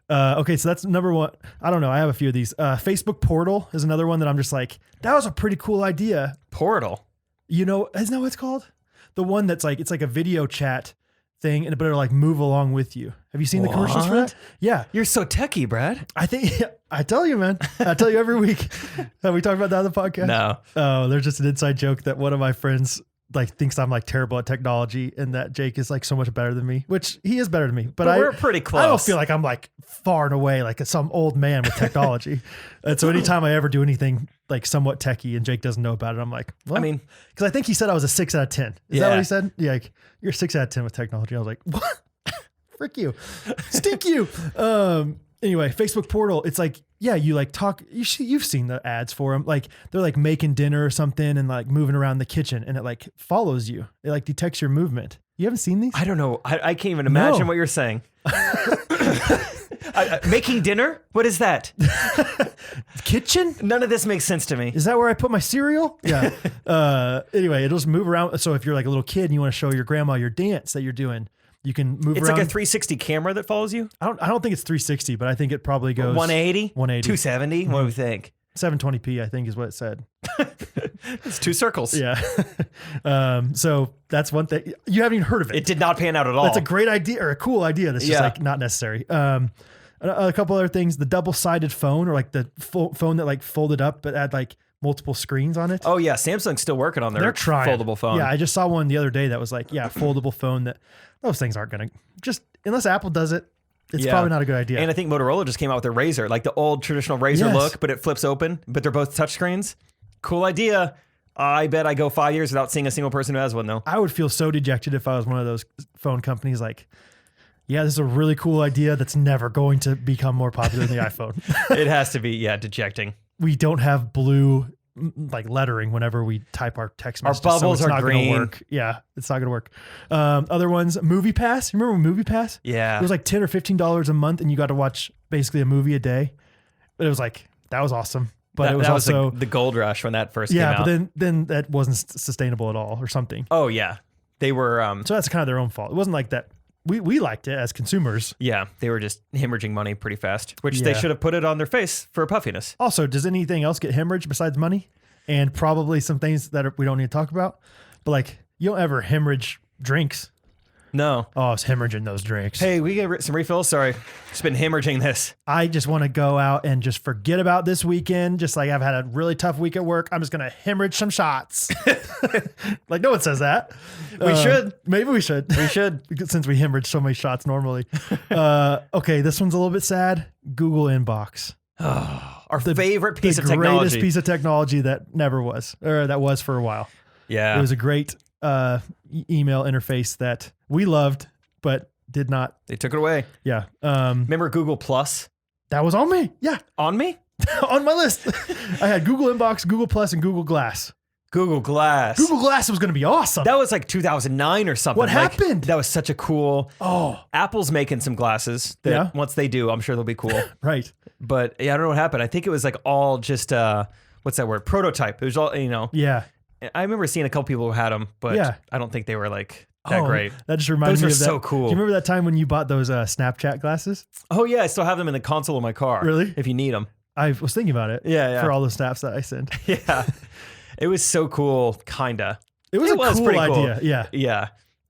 Okay, so that's number one. I don't know. I have a few of these. Facebook Portal is another one that I'm just like, that was a pretty cool idea. Portal. You know, isn't that what it's called? The one that's like, it's like a video chat thing, but it'll like move along with you. Have you seen the commercials for that? Yeah. You're so techie, Brad. I think, I tell you, man. I tell you every week. Have we talked about that on the podcast? No. Oh, there's just an inside joke that one of my friends like thinks I'm like terrible at technology and that Jake is like so much better than me, which he is better than me. But we're pretty close. I don't feel like I'm like far and away like some old man with technology. And so anytime I ever do anything like somewhat techie and Jake doesn't know about it, I'm like, well, I mean, because I think he said I was a 6 out of 10. Is that what he said? Yeah, like, you're 6 out of 10 with technology. I was like, what? Frick you. Stink you. Anyway, Facebook Portal, it's like, you like talk, you've seen the ads for them. Like they're like making dinner or something and like moving around the kitchen and it like follows you. It like detects your movement. You haven't seen these? I don't know. I can't even imagine what you're saying. Making dinner? What is that? Kitchen? None of this makes sense to me. Is that where I put my cereal? Yeah. Anyway, it'll just move around. So if you're like a little kid and you want to show your grandma your dance that you're doing, you can move it's around. It's like a 360 camera that follows you? I don't think it's 360, but I think it probably goes 180? 180. 270? What do we think? 720p, I think is what it said. It's 2 circles. Yeah. So that's one thing. You haven't even heard of it. It did not pan out at all. That's a great idea or a cool idea. That's just like not necessary. A couple other things, the double-sided phone or like the phone that like folded up but had like multiple screens on it. Oh yeah, Samsung's still working on their foldable phone. Yeah, I just saw one the other day that was like, foldable phone. That those things aren't gonna just unless Apple does it. It's probably not a good idea. And I think Motorola just came out with their Razr, like the old traditional Razr look, but it flips open. But they're both touchscreens. Cool idea. I bet I go 5 years without seeing a single person who has one though. I would feel so dejected if I was one of those phone companies. Like, yeah, this is a really cool idea that's never going to become more popular than the iPhone. It has to be, dejecting. We don't have blue like lettering whenever we type our text messages. Our bubbles so it's are not green. Gonna work. Yeah, it's not going to work. Other ones, Movie Pass. You remember Movie Pass? Yeah. It was like $10 or $15 a month and you got to watch basically a movie a day. But it was like, that was awesome. But it was also the gold rush when that first came out. Yeah, but then that wasn't sustainable at all or something. Oh yeah. They were so that's kind of their own fault. It wasn't like that. We liked it as consumers. Yeah, they were just hemorrhaging money pretty fast, which they should have put it on their face for puffiness. Also, does anything else get hemorrhaged besides money? And probably some things that we don't need to talk about. But like, you don't ever hemorrhage drinks. No. Oh, it's hemorrhaging those drinks. Hey, we get some refills? Sorry. Just been hemorrhaging this. I just want to go out and just forget about this weekend. Just like I've had a really tough week at work. I'm just going to hemorrhage some shots. Like no one says that. We should. Maybe we should. We should. Since we hemorrhage so many shots normally. Okay, this one's a little bit sad. Google Inbox. Our favorite piece of technology. The greatest piece of technology that never was, or that was for a while. Yeah. It was a great email interface that we loved, but did not. They took it away. Yeah. Remember Google Plus? That was on me. Yeah. On me? On my list. I had Google Inbox, Google Plus, and Google Glass. Google Glass. Google Glass was going to be awesome. That was like 2009 or something. What happened? That was such a cool. Oh. Apple's making some glasses that once they do, I'm sure they'll be cool. Right. But yeah, I don't know what happened. I think it was like all just, what's that word? Prototype. It was all, Yeah. I remember seeing a couple people who had them, but I don't think they were like that great. That just reminds Those me are of that. so cool. Do you remember that time when you bought those Snapchat glasses? Oh yeah, I still have them in the console of my car. Really? If you need them. I was thinking about it. Yeah. For all the snaps that I sent. Yeah. It was so cool, kinda. It was a cool pretty idea. Cool. Yeah. Yeah.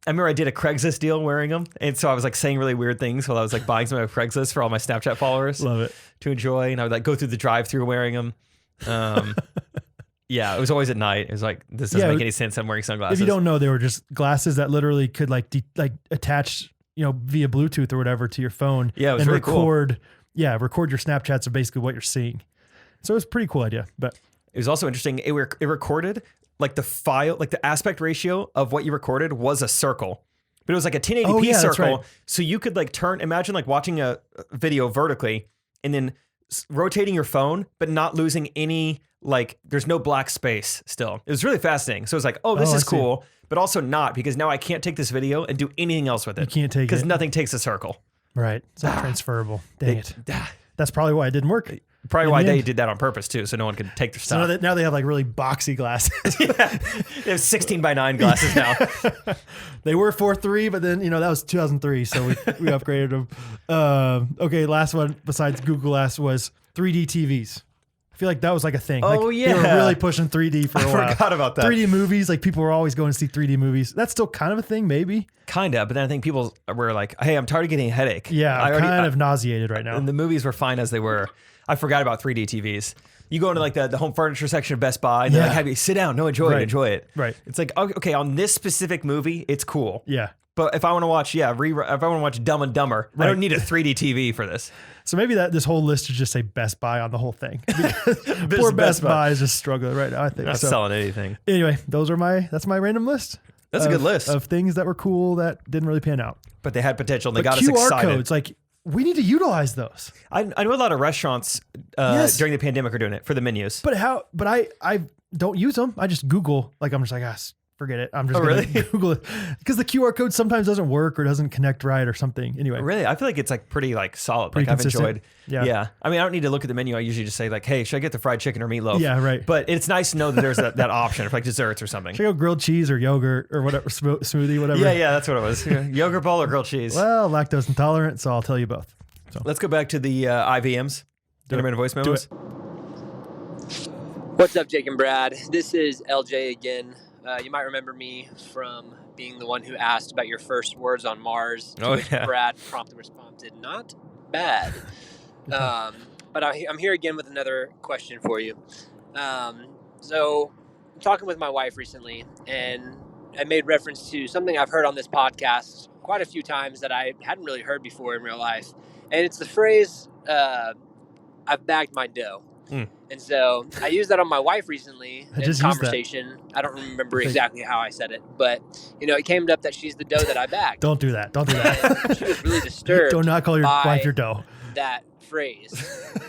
I remember I did a Craigslist deal wearing them. And so I was like saying really weird things while I was like buying some of Craigslist for all my Snapchat followers. Love it. To enjoy. And I would like go through the drive-thru wearing them. Yeah, it was always at night. It was like, this doesn't make any sense. I'm wearing sunglasses. If you don't know, they were just glasses that literally could like attach, via Bluetooth or whatever to your phone. Yeah, it was and really record. cool. Yeah, record your Snapchats of basically what you're seeing. So it was a pretty cool idea. But it was also interesting. It recorded like the file, like the aspect ratio of what you recorded was a circle. But it was like a 1080p circle. Right. So you could like imagine like watching a video vertically and then rotating your phone, but not losing any, like there's no black space still. It was really fascinating. So it was like, this is cool, but also not, because now I can't take this video and do anything else with it. You can't take it. Because nothing takes a circle. Right. It's not transferable. Dang it. That's probably why it didn't work. Probably why they did that on purpose too, so no one could take their stuff. So now they have like really boxy glasses. Yeah, they have 16:9 glasses now. They were 4.3, but then that was 2003, so we upgraded them. Okay, last one besides Google Glass was 3D TVs. I feel like that was like a thing. Oh, they were really pushing 3D for a while. I forgot about that. 3D movies, like people were always going to see 3D movies. That's still kind of a thing, maybe. Kinda, but then I think people were like, "Hey, I'm tired of getting a headache." Yeah, I'm kind of nauseated right now. And the movies were fine as they were. I forgot about 3D TVs. You go into like the home furniture section of Best Buy, and they're like, "Have you sit down? No, enjoy it." Right. It's like, okay, on this specific movie, it's cool. Yeah. But if I want to watch, if I want to watch Dumb and Dumber, I don't need a 3D TV for this. So maybe this whole list should just say Best Buy on the whole thing. Poor Best Buy is just struggling right now, I think. Not selling anything. Anyway, that's my random list. That's a good list of things that were cool that didn't really pan out. But they had potential and they got QR us excited. Codes, like we need to utilize those. I know a lot of restaurants during the pandemic are doing it for the menus. But I don't use them. I just Google, like I'm just like, forget it. I'm just going to Google it because the QR code sometimes doesn't work or doesn't connect right or something. Anyway, really, I feel like it's like pretty like solid. Pretty I've consistent. enjoyed. Yeah. I mean, I don't need to look at the menu. I usually just say like, "Hey, should I get the fried chicken or meatloaf?" Yeah, right. But it's nice to know that there's that option for like desserts or something. Should I go grilled cheese or yogurt or whatever smoothie, whatever? Yeah, that's what it was. Yogurt bowl or grilled cheese. Well, lactose intolerant, so I'll tell you both. So let's go back to the IVMs. Intermittent voice memos. What's up, Jake and Brad? This is LJ again. You might remember me from being the one who asked about your first words on Mars. Brad promptly responded, "Not bad." But I'm here again with another question for you. So I'm talking with my wife recently, and I made reference to something I've heard on this podcast quite a few times that I hadn't really heard before in real life. And it's the phrase, "I've bagged my dough." And so I used that on my wife recently in conversation. I don't remember exactly how I said it, but it came up that she's the dough that I bagged. Don't do that. And she was really disturbed. Do not call your wife your dough. That phrase.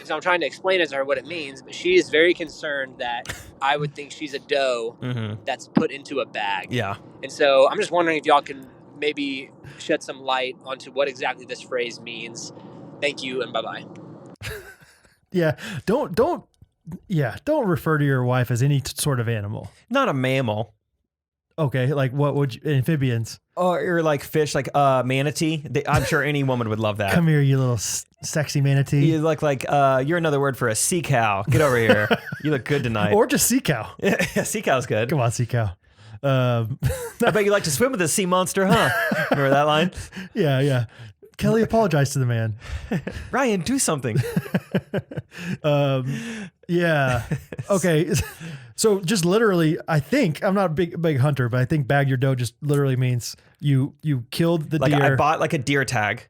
So I'm trying to explain to her what it means, but she is very concerned that I would think she's a dough that's put into a bag. Yeah. And so I'm just wondering if y'all can maybe shed some light onto what exactly this phrase means. Thank you and bye-bye. Yeah, don't refer to your wife as any sort of animal. Not a mammal. Okay, like what would you, amphibians? Or like fish, like manatee. I'm sure any woman would love that. Come here, you little sexy manatee. You look like you're another word for a sea cow. Get over here. You look good tonight. Or just sea cow. Yeah, sea cow's good. Come on, sea cow. I bet you like to swim with a sea monster, huh? Remember that line? Yeah. Kelly apologized to the man. Ryan, do something. Yeah. Okay. So just literally, I think, I'm not a big hunter, but I think bag your dough just literally means you killed the like deer. I bought like a deer tag.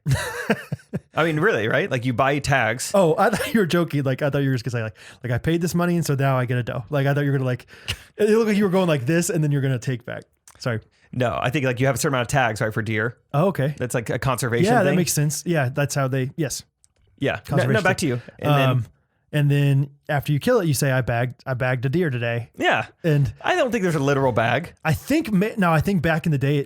I mean, really, right? Like you buy tags. Oh, I thought you were joking. Like I thought you were just gonna say like I paid this money and so now I get a dough. Like I thought you were gonna it looked like you were going like this and then you're gonna take back. Sorry. No, I think like you have a certain amount of tags, right, for deer. Oh, okay. That's like a conservation thing. thing. That makes sense. Yeah, that's how they, yes. Yeah. No, back to you. And then And then after you kill it, you say, I bagged a deer today. Yeah. And I don't think there's a literal bag. I think back in the day.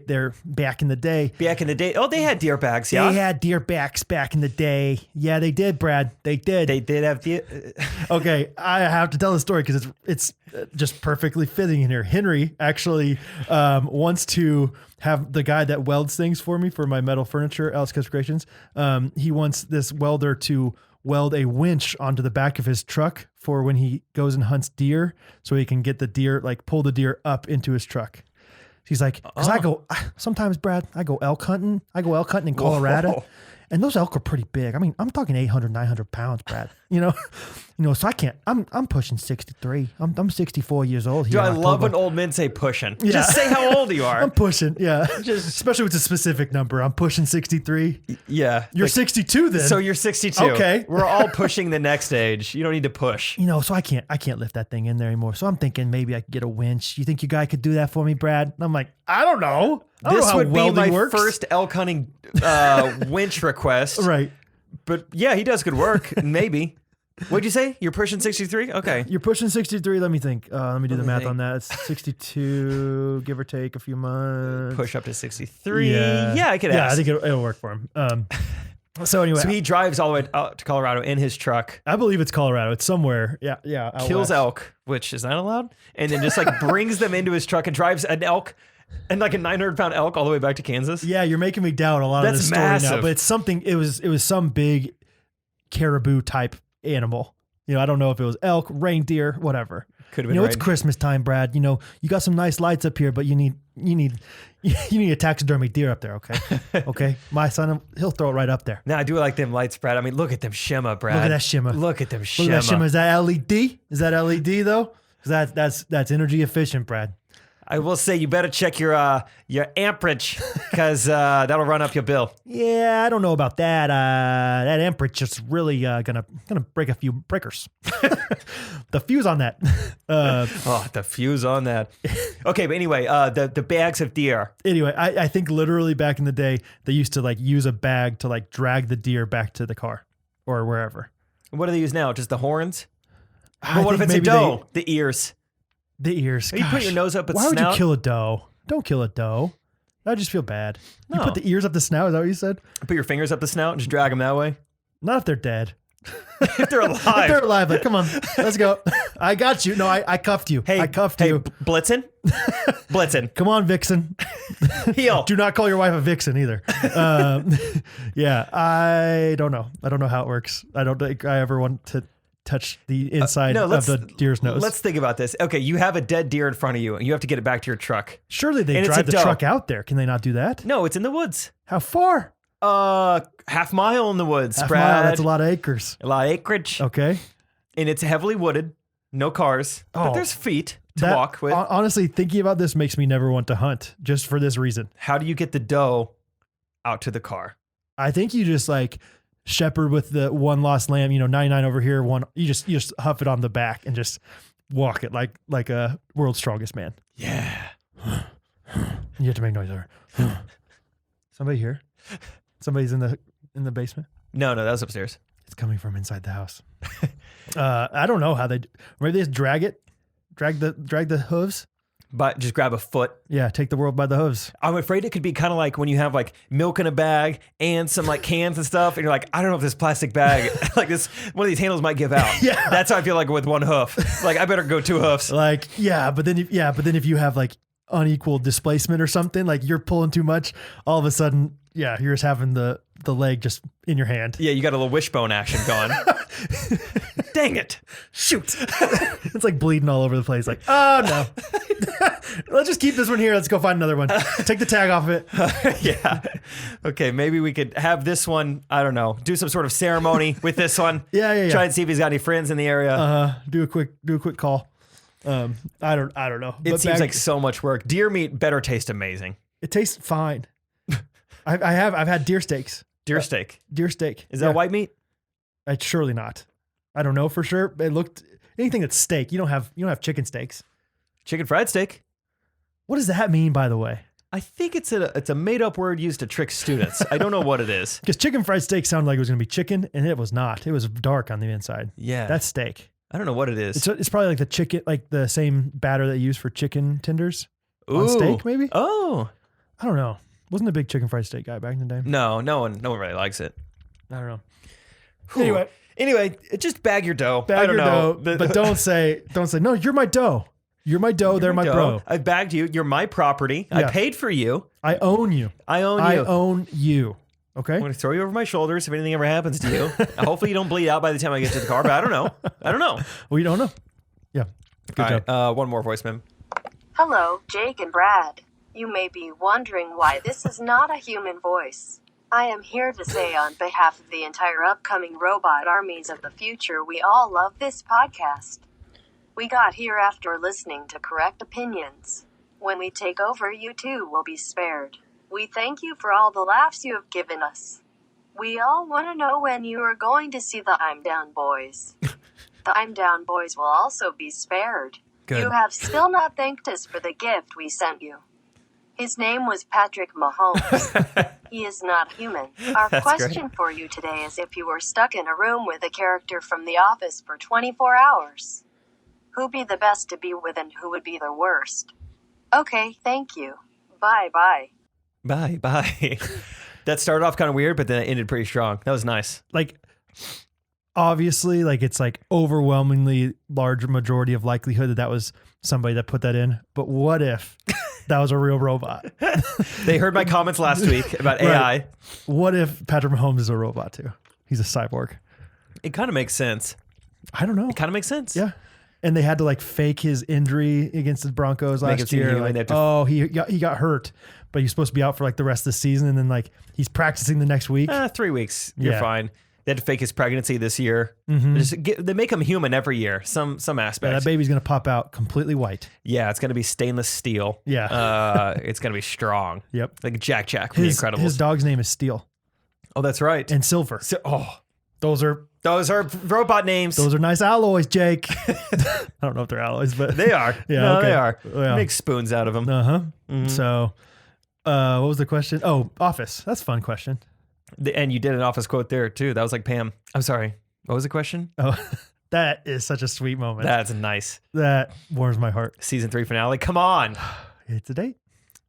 Oh, they had deer bags. Yeah. They had deer backs back in the day. Yeah, they did, Brad. They did. They did have deer. Okay. I have to tell the story because it's just perfectly fitting in here. Henry actually wants to have the guy that welds things for me for my metal furniture, Alice Cups Creations. He wants this welder to weld a winch onto the back of his truck for when he goes and hunts deer, so he can get the deer, like pull the deer up into his truck. He's like, because sometimes, Brad, I go elk hunting in Colorado. Whoa. And those elk are pretty big. I mean, I'm talking 800, 900 pounds, Brad. So I can't. I'm pushing 63. I'm 64 years old. Dude, I love when old men say pushing. Yeah. Just say how old you are. I'm pushing. Yeah, especially with a specific number. I'm pushing 63. Yeah, you're 62 then. So you're 62. Okay, we're all pushing the next age. You don't need to push. So I can't lift that thing in there anymore. So I'm thinking maybe I could get a winch. You think your guy could do that for me, Brad? And I'm like, I don't know. This would be my first elk hunting winch request. Right. But yeah, he does good work. Maybe. What'd you say? You're pushing 63? Okay. You're pushing 63. Let me think. Let me do the math on that. It's 62, give or take a few months. Push up to 63. Yeah, I could ask. Yeah, I think it'll work for him. So anyway. So he drives all the way out to Colorado in his truck. I believe it's Colorado. It's somewhere. Yeah. Kills elk, which is not allowed. And then just like brings them into his truck and drives an elk and like a 900-pound elk all the way back to Kansas. Yeah, you're making me doubt a lot of this story now. But it's something, it was some big caribou type animal. I don't know if it was elk, reindeer, whatever. Could have been. It's Christmas time, Brad. You got some nice lights up here, but you need a taxidermy deer up there. Okay. Okay. My son, he'll throw it right up there. Now I do like them lights, Brad. I mean, look at them shimmer, Brad. Look at that shimmer. Look at them shimmer. Look at that shimmer. Is that LED? Is that LED though? Because that's energy efficient, Brad. I will say you better check your amperage because that'll run up your bill. Yeah, I don't know about that. That amperage is really gonna break a few breakers. The fuse on that. The fuse on that. Okay, but anyway, the bags of deer. Anyway, I think literally back in the day they used to like use a bag to like drag the deer back to the car or wherever. What do they use now? Just the horns? But what if it's a doe? The ears. The ears. You put your nose up its snout. Why would you kill a doe? Don't kill a doe. I just feel bad. No. You put the ears up the snout. Is that what you said? Put your fingers up the snout and just drag them that way. Not if they're dead. If they're alive. If they're alive, like, come on, let's go. I got you. No, I cuffed you. Hey, I cuffed you. Blitzen? Blitzen. Come on, Vixen. Heel. Do not call your wife a Vixen either. Yeah, I don't know. I don't know how it works. I don't think I ever want to touch the inside of the deer's nose. Let's think about this. Okay, you have a dead deer in front of you, and you have to get it back to your truck. Surely they drive the truck out there. Can they not do that? No, it's in the woods. How far? Half mile in the woods, Half Brad. mile, that's a lot of acres. A lot of acreage. Okay. And it's heavily wooded. No cars. But there's feet to walk with. Honestly, thinking about this makes me never want to hunt, just for this reason. How do you get the doe out to the car? I think you just like shepherd with the one lost lamb, 99 over here, one. You just huff it on the back and just walk it like a world's strongest man. Yeah. You have to make noise over. Somebody here? Somebody's in the basement? No, that was upstairs. It's coming from inside the house. I don't know how maybe they just drag the hooves. But just grab a foot. Yeah, take the world by the hooves. I'm afraid it could be kind of like when you have like milk in a bag and some like cans and stuff, and you're like, I don't know if this plastic bag, like this, one of these handles might give out. Yeah, that's how I feel like with one hoof. Like I better go two hoofs. Like but then if you have like unequal displacement or something, like you're pulling too much, all of a sudden, you're just having the leg just in your hand. Yeah, you got a little wishbone action going. Dang it. Shoot. It's like bleeding all over the place. Like, oh no. Let's just keep this one here. Let's go find another one. Take the tag off of it. Yeah. Okay, maybe we could have this one, I don't know, do some sort of ceremony with this one. Yeah. Try and see if he's got any friends in the area. Do a quick call. I don't know. It seems like so much work. Deer meat better taste amazing. It tastes fine. I've had deer steaks. Deer steak. Is that white meat? Surely not. I don't know for sure. It looked anything that's steak. You don't have chicken steaks. Chicken fried steak. What does that mean, by the way? I think it's a made up word used to trick students. I don't know what it is. Because chicken fried steak sounded like it was going to be chicken, and it was not. It was dark on the inside. Yeah. That's steak. I don't know what it is. It's probably like the chicken, like the same batter that you use for chicken tenders on steak, maybe? Oh. I don't know. Wasn't a big chicken fried steak guy back in the day. No one really likes it. I don't know. Anyway, just bag your dough. Bag your dough, but don't say, no, you're my dough. You're my dough. They're my bro. I bagged you. You're my property. Yeah. I paid for you. I own you. I own you. I own you. Okay. I'm going to throw you over my shoulders if anything ever happens to you. Hopefully you don't bleed out by the time I get to the car, but I don't know. We don't know. Yeah. Good job. One more voice, ma'am. Hello, Jake and Brad. You may be wondering why this is not a human voice. I am here to say on behalf of the entire upcoming robot armies of the future, we all love this podcast. We got here after listening to correct opinions. When we take over, you too will be spared. We thank you for all the laughs you have given us. We all want to know when you are going to see the I'm Down Boys. The I'm Down Boys will also be spared. Good. You have still not thanked us for the gift we sent you. His name was Patrick Mahomes. He is not human. Our question for you today is if you were stuck in a room with a character from The Office for 24 hours. Who'd be the best to be with and who would be the worst? Okay, thank you. Bye-bye. Bye. That started off kind of weird, but then it ended pretty strong. That was nice. Like, obviously, like it's like overwhelmingly large majority of likelihood that was somebody that put that in. But what if that was a real robot? They heard my comments last week about AI. Right. What if Patrick Mahomes is a robot too? He's a cyborg. It kind of makes sense. I don't know. It kind of makes sense. Yeah. And they had to like fake his injury against the Broncos last year. Like, he got hurt, but he's supposed to be out for like the rest of the season. And then like he's practicing the next week. 3 weeks. You're fine. They had to fake his pregnancy this year. Mm-hmm. They make him human every year. Some aspects. Yeah, that baby's gonna pop out completely white. Yeah, it's gonna be stainless steel. Yeah. It's gonna be strong. Yep. Like Jack from The Incredibles. His dog's name is Steel. Oh, that's right. And Silver. Those are robot names. Those are nice alloys, Jake. I don't know if they're alloys, but they are. Yeah, no, okay. They are. Yeah. Make spoons out of them. Mm-hmm. So, what was the question? Oh, Office. That's a fun question. And you did an Office quote there too. That was like Pam. I'm sorry. What was the question? Oh, that is such a sweet moment. That's nice. That warms my heart. Season 3 finale. Come on. It's a date.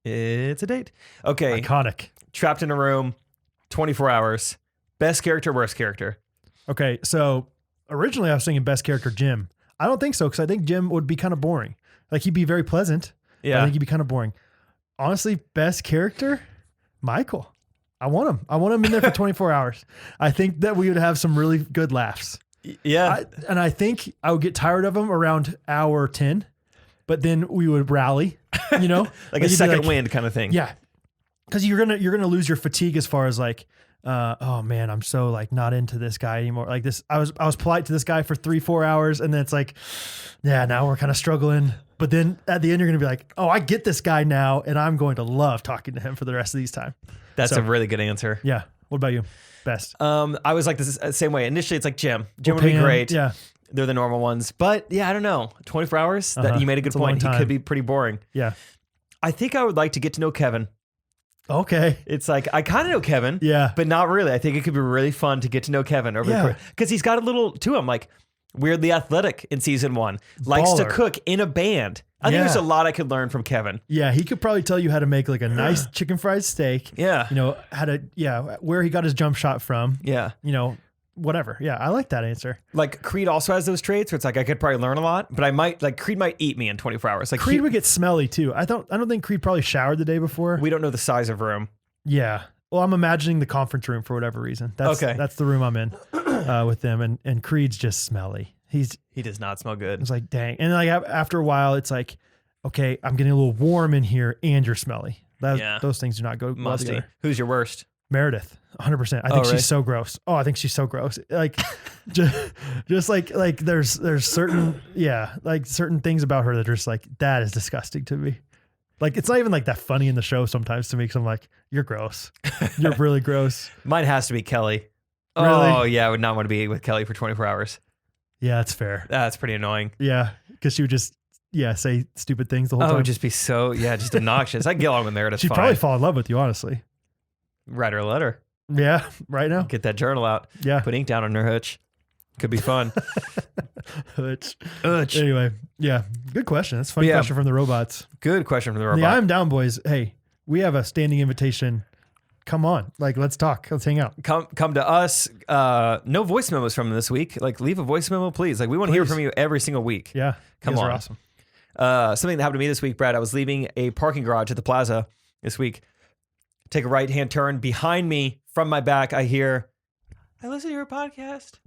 Okay. Iconic. Trapped in a room, 24 hours. Best character, worst character. Okay, so originally I was thinking best character Jim. I don't think so because I think Jim would be kind of boring. Like he'd be very pleasant. Yeah. I think he'd be kind of boring. Honestly, best character, Michael. I want him in there for 24 hours. I think that we would have some really good laughs. Yeah. And I think I would get tired of him around hour 10, but then we would rally, you know? like a second wind kind of thing. Yeah. Because you're gonna lose your fatigue as far as like, oh man, I'm so like not into this guy anymore. Like this, I was polite to this guy for 3-4 hours, and then it's like, yeah, now we're kind of struggling. But then at the end, you're gonna be like, oh, I get this guy now, and I'm going to love talking to him for the rest of these time. That's a really good answer. Yeah. What about you? Best. I was like this same way. Initially, it's like Jim. Jim would be great. Yeah. They're the normal ones. But yeah, I don't know. 24 hours? That you made a good point. He could be pretty boring. Yeah. I think I would like to get to know Kevin. Okay. It's like, I kind of know Kevin. Yeah. But not really. I think it could be really fun to get to know Kevin over the course. Because he's got a little to him, like weirdly athletic in season 1. Likes to cook in a band. I think there's a lot I could learn from Kevin. Yeah, he could probably tell you how to make like a nice chicken fried steak. Yeah. You know, where he got his jump shot from. Yeah. You know, whatever. Yeah, I like that answer. Like Creed also has those traits where it's like I could probably learn a lot, but Creed might eat me in 24 hours. Like Creed would get smelly too. I don't think Creed probably showered the day before. We don't know the size of room. Yeah. Well, I'm imagining the conference room for whatever reason. That's the room I'm in with them, and Creed's just smelly. He does not smell good. It's like, dang. And like after a while, it's like, okay, I'm getting a little warm in here, and you're smelly. Those things do not go well together. Who's your worst? Meredith, 100%. I think she's so gross. Oh, I think she's so gross. Like, just like there's certain certain things about her that are just like, that is disgusting to me. Like, it's not even like that funny in the show sometimes to me, because I'm like, you're gross. You're really gross. Mine has to be Kelly. Really? Oh yeah, I would not want to be with Kelly for 24 hours. Yeah, that's fair. That's pretty annoying. Yeah, because she would just say stupid things the whole Oh, it time. would just be so, just obnoxious. I get along with Meredith. She'd probably fall in love with you, honestly. Write her a letter. Yeah, right now. Get that journal out. Yeah. Put ink down on her hooch. Could be fun. Hooch. Hooch. Anyway, yeah, good question. That's a fun question from the robots. Good question from the robot. The I'm Down boys. Hey, we have a standing invitation. Come on, like let's talk. Let's hang out. Come to us. No voice memos from this week. Like leave a voice memo, please. Like we want to hear from you every single week. Yeah, come on. Are awesome. Something that happened to me this week, Brad. I was leaving a parking garage at the plaza this week. Take a right-hand turn. Behind me, from my back, I hear, I listen to your podcast.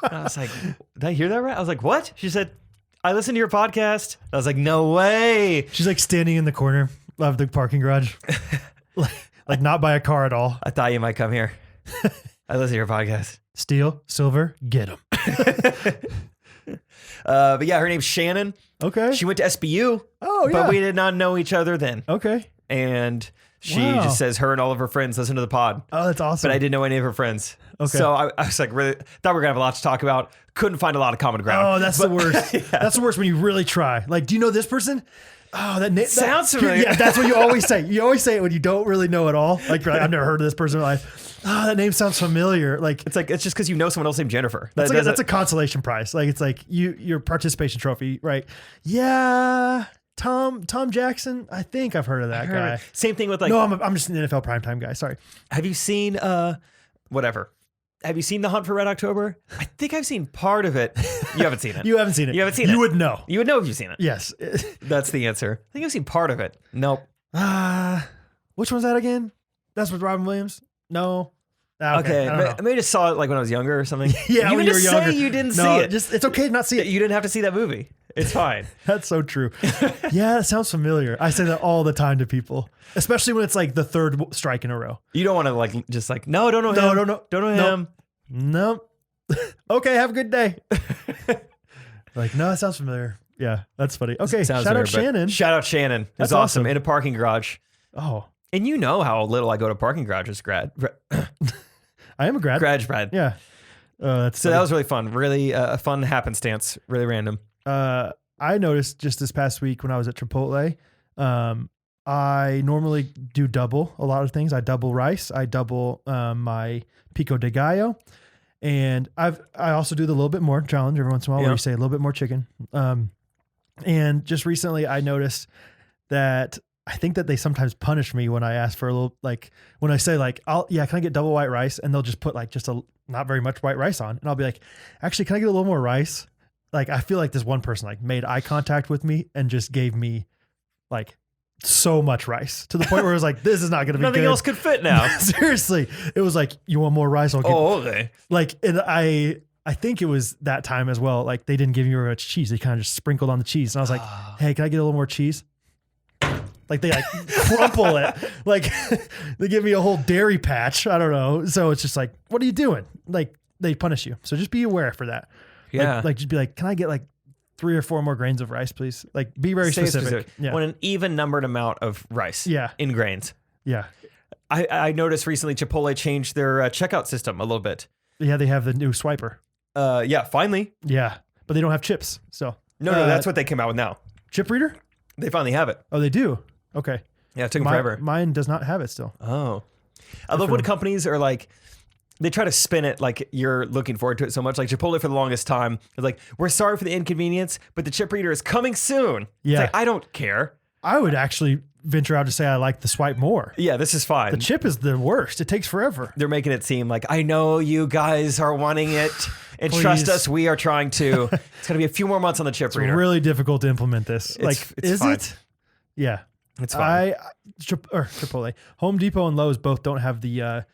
And I was like, did I hear that right? I was like, what? She said, I listen to your podcast. I was like, no way. She's like standing in the corner of the parking garage. Like not by a car at all. I thought you might come here. I listen to your podcast. Steel, silver, get them. But yeah, her name's Shannon. Okay. She went to SBU. Oh, yeah. But we did not know each other then. Okay. And she just says her and all of her friends listen to the pod. Oh, that's awesome. But I didn't know any of her friends. Okay. So I was like, really thought we were going to have a lot to talk about. Couldn't find a lot of common ground. Oh, that's the worst. Yeah. That's the worst when you really try. Like, do you know this person? Oh, that sounds familiar. Yeah, that's what you always say. You always say it when you don't really know at all. Like, I've never heard of this person in my life. Oh, that name sounds familiar. Like, it's just because you know someone else named Jennifer. That's a consolation prize. Like, it's like your participation trophy, right? Yeah. Tom Jackson. I think I've heard of that guy. Same thing with like. No, I'm just an NFL primetime guy. Sorry. Have you seen whatever? Have you seen The Hunt for Red October? I think I've seen part of it. You haven't seen it. You haven't seen it. You haven't seen it. You would know. You would know if you've seen it. Yes. That's the answer. I think I've seen part of it. Nope. Which one's that again? That's with Robin Williams? No. Okay. Maybe I just saw it like when I was younger or something. Yeah, you when can you were just younger. say you didn't see it. It's okay to not see it. You didn't have to see that movie. It's fine. That's so true. Yeah, that sounds familiar. I say that all the time to people, especially when it's like the third strike in a row. You don't want to like just like don't know him. Don't know him. Nope. Okay, have a good day. Like, no, that sounds familiar. Yeah, that's funny. Okay, shout out Shannon. Shout out Shannon. That's awesome. In a parking garage. Oh. And you know how little I go to parking garages, grad. I am a grad. Brad. Yeah. So that was really fun. Really a fun happenstance. Really random. I noticed just this past week when I was at Chipotle, I normally do double a lot of things. I double rice. I double my pico de gallo. And I also do the little bit more challenge every once in a while where you say a little bit more chicken. And just recently I noticed that I think that they sometimes punish me when I ask for a little, like when I say like, can I get double white rice? And they'll just put like just not very much white rice on. And I'll be like, actually, can I get a little more rice? Like, I feel like this one person like made eye contact with me and just gave me like so much rice to the point where it was like, this is not going to be Nothing good. else could fit now. Seriously. It was like, you want more rice? I'll get okay. Like, and I think it was that time as well. Like they didn't give you very much cheese. They kind of just sprinkled on the cheese. And I was like, hey, can I get a little more cheese? Like they like crumple it. Like they give me a whole dairy patch. I don't know. So it's just like, what are you doing? Like they punish you. So just be aware for that. Yeah. Like just be like, can I get like 3 or 4 more grains of rice, please? Like be very specific. Yeah. Want an even numbered amount of rice. Yeah. In grains. Yeah. I noticed recently Chipotle changed their checkout system a little bit. Yeah. They have the new swiper. Yeah. Finally. Yeah. But they don't have chips. So no, that's what they came out with now. Chip reader? They finally have it. Oh, they do? Okay. Yeah. It took them forever. Mine does not have it still. Oh. I love when companies are like, they try to spin it like you're looking forward to it so much. Like Chipotle for the longest time is like, we're sorry for the inconvenience, but the chip reader is coming soon. Yeah. It's like, I don't care. I would actually venture out to say I like the swipe more. Yeah, this is fine. The chip is the worst. It takes forever. They're making it seem like, I know you guys are wanting it. And trust us, we are trying to. It's going to be a few more months on the chip reader. It's really difficult to implement this. Is fine. it? Yeah. It's fine. Chipotle. Home Depot and Lowe's both don't have the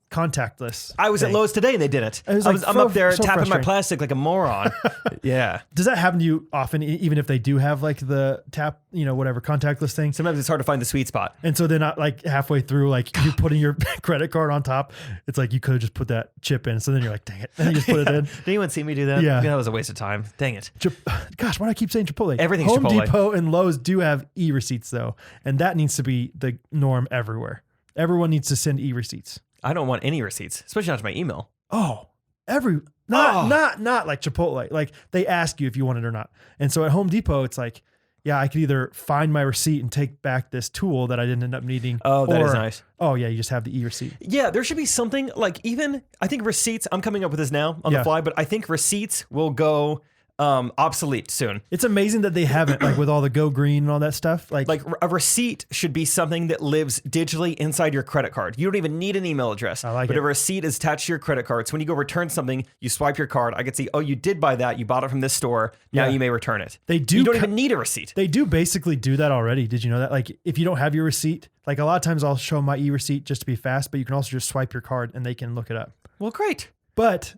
contactless. I was at Lowe's today and they did it. I'm up there tapping my plastic like a moron. Yeah. Does that happen to you often, even if they do have like the tap, whatever contactless thing? Sometimes it's hard to find the sweet spot. And so they're not like halfway through, like you putting your credit card on top. It's like you could have just put that chip in. So then you're like, dang it. And you just put it in. Did anyone see me do that? Yeah. That was a waste of time. Dang it. Gosh, why do I keep saying Chipotle? Everything's Home Chipotle. Depot and Lowe's do have e-receipts though. And that needs to be the norm everywhere. Everyone needs to send e-receipts. I don't want any receipts, especially not to my email. Oh, Not like Chipotle. Like they ask you if you want it or not. And so at Home Depot, it's like, yeah, I could either find my receipt and take back this tool that I didn't end up needing. Oh, that is nice. Oh yeah, you just have the e-receipt. Yeah, there should be something like I think receipts, I'm coming up with this now on the fly, but I think receipts will go obsolete soon. It's amazing that they haven't, like with all the Go Green and all that stuff. Like a receipt should be something that lives digitally inside your credit card. You don't even need an email address. But a receipt is attached to your credit card. So when you go return something, you swipe your card. I can see, oh, you did buy that. You bought it from this store. Now you may return it. They do. You don't even need a receipt. They do basically do that already. Did you know that? Like if you don't have your receipt, like a lot of times I'll show my e-receipt just to be fast, but you can also just swipe your card and they can look it up. Well, great. But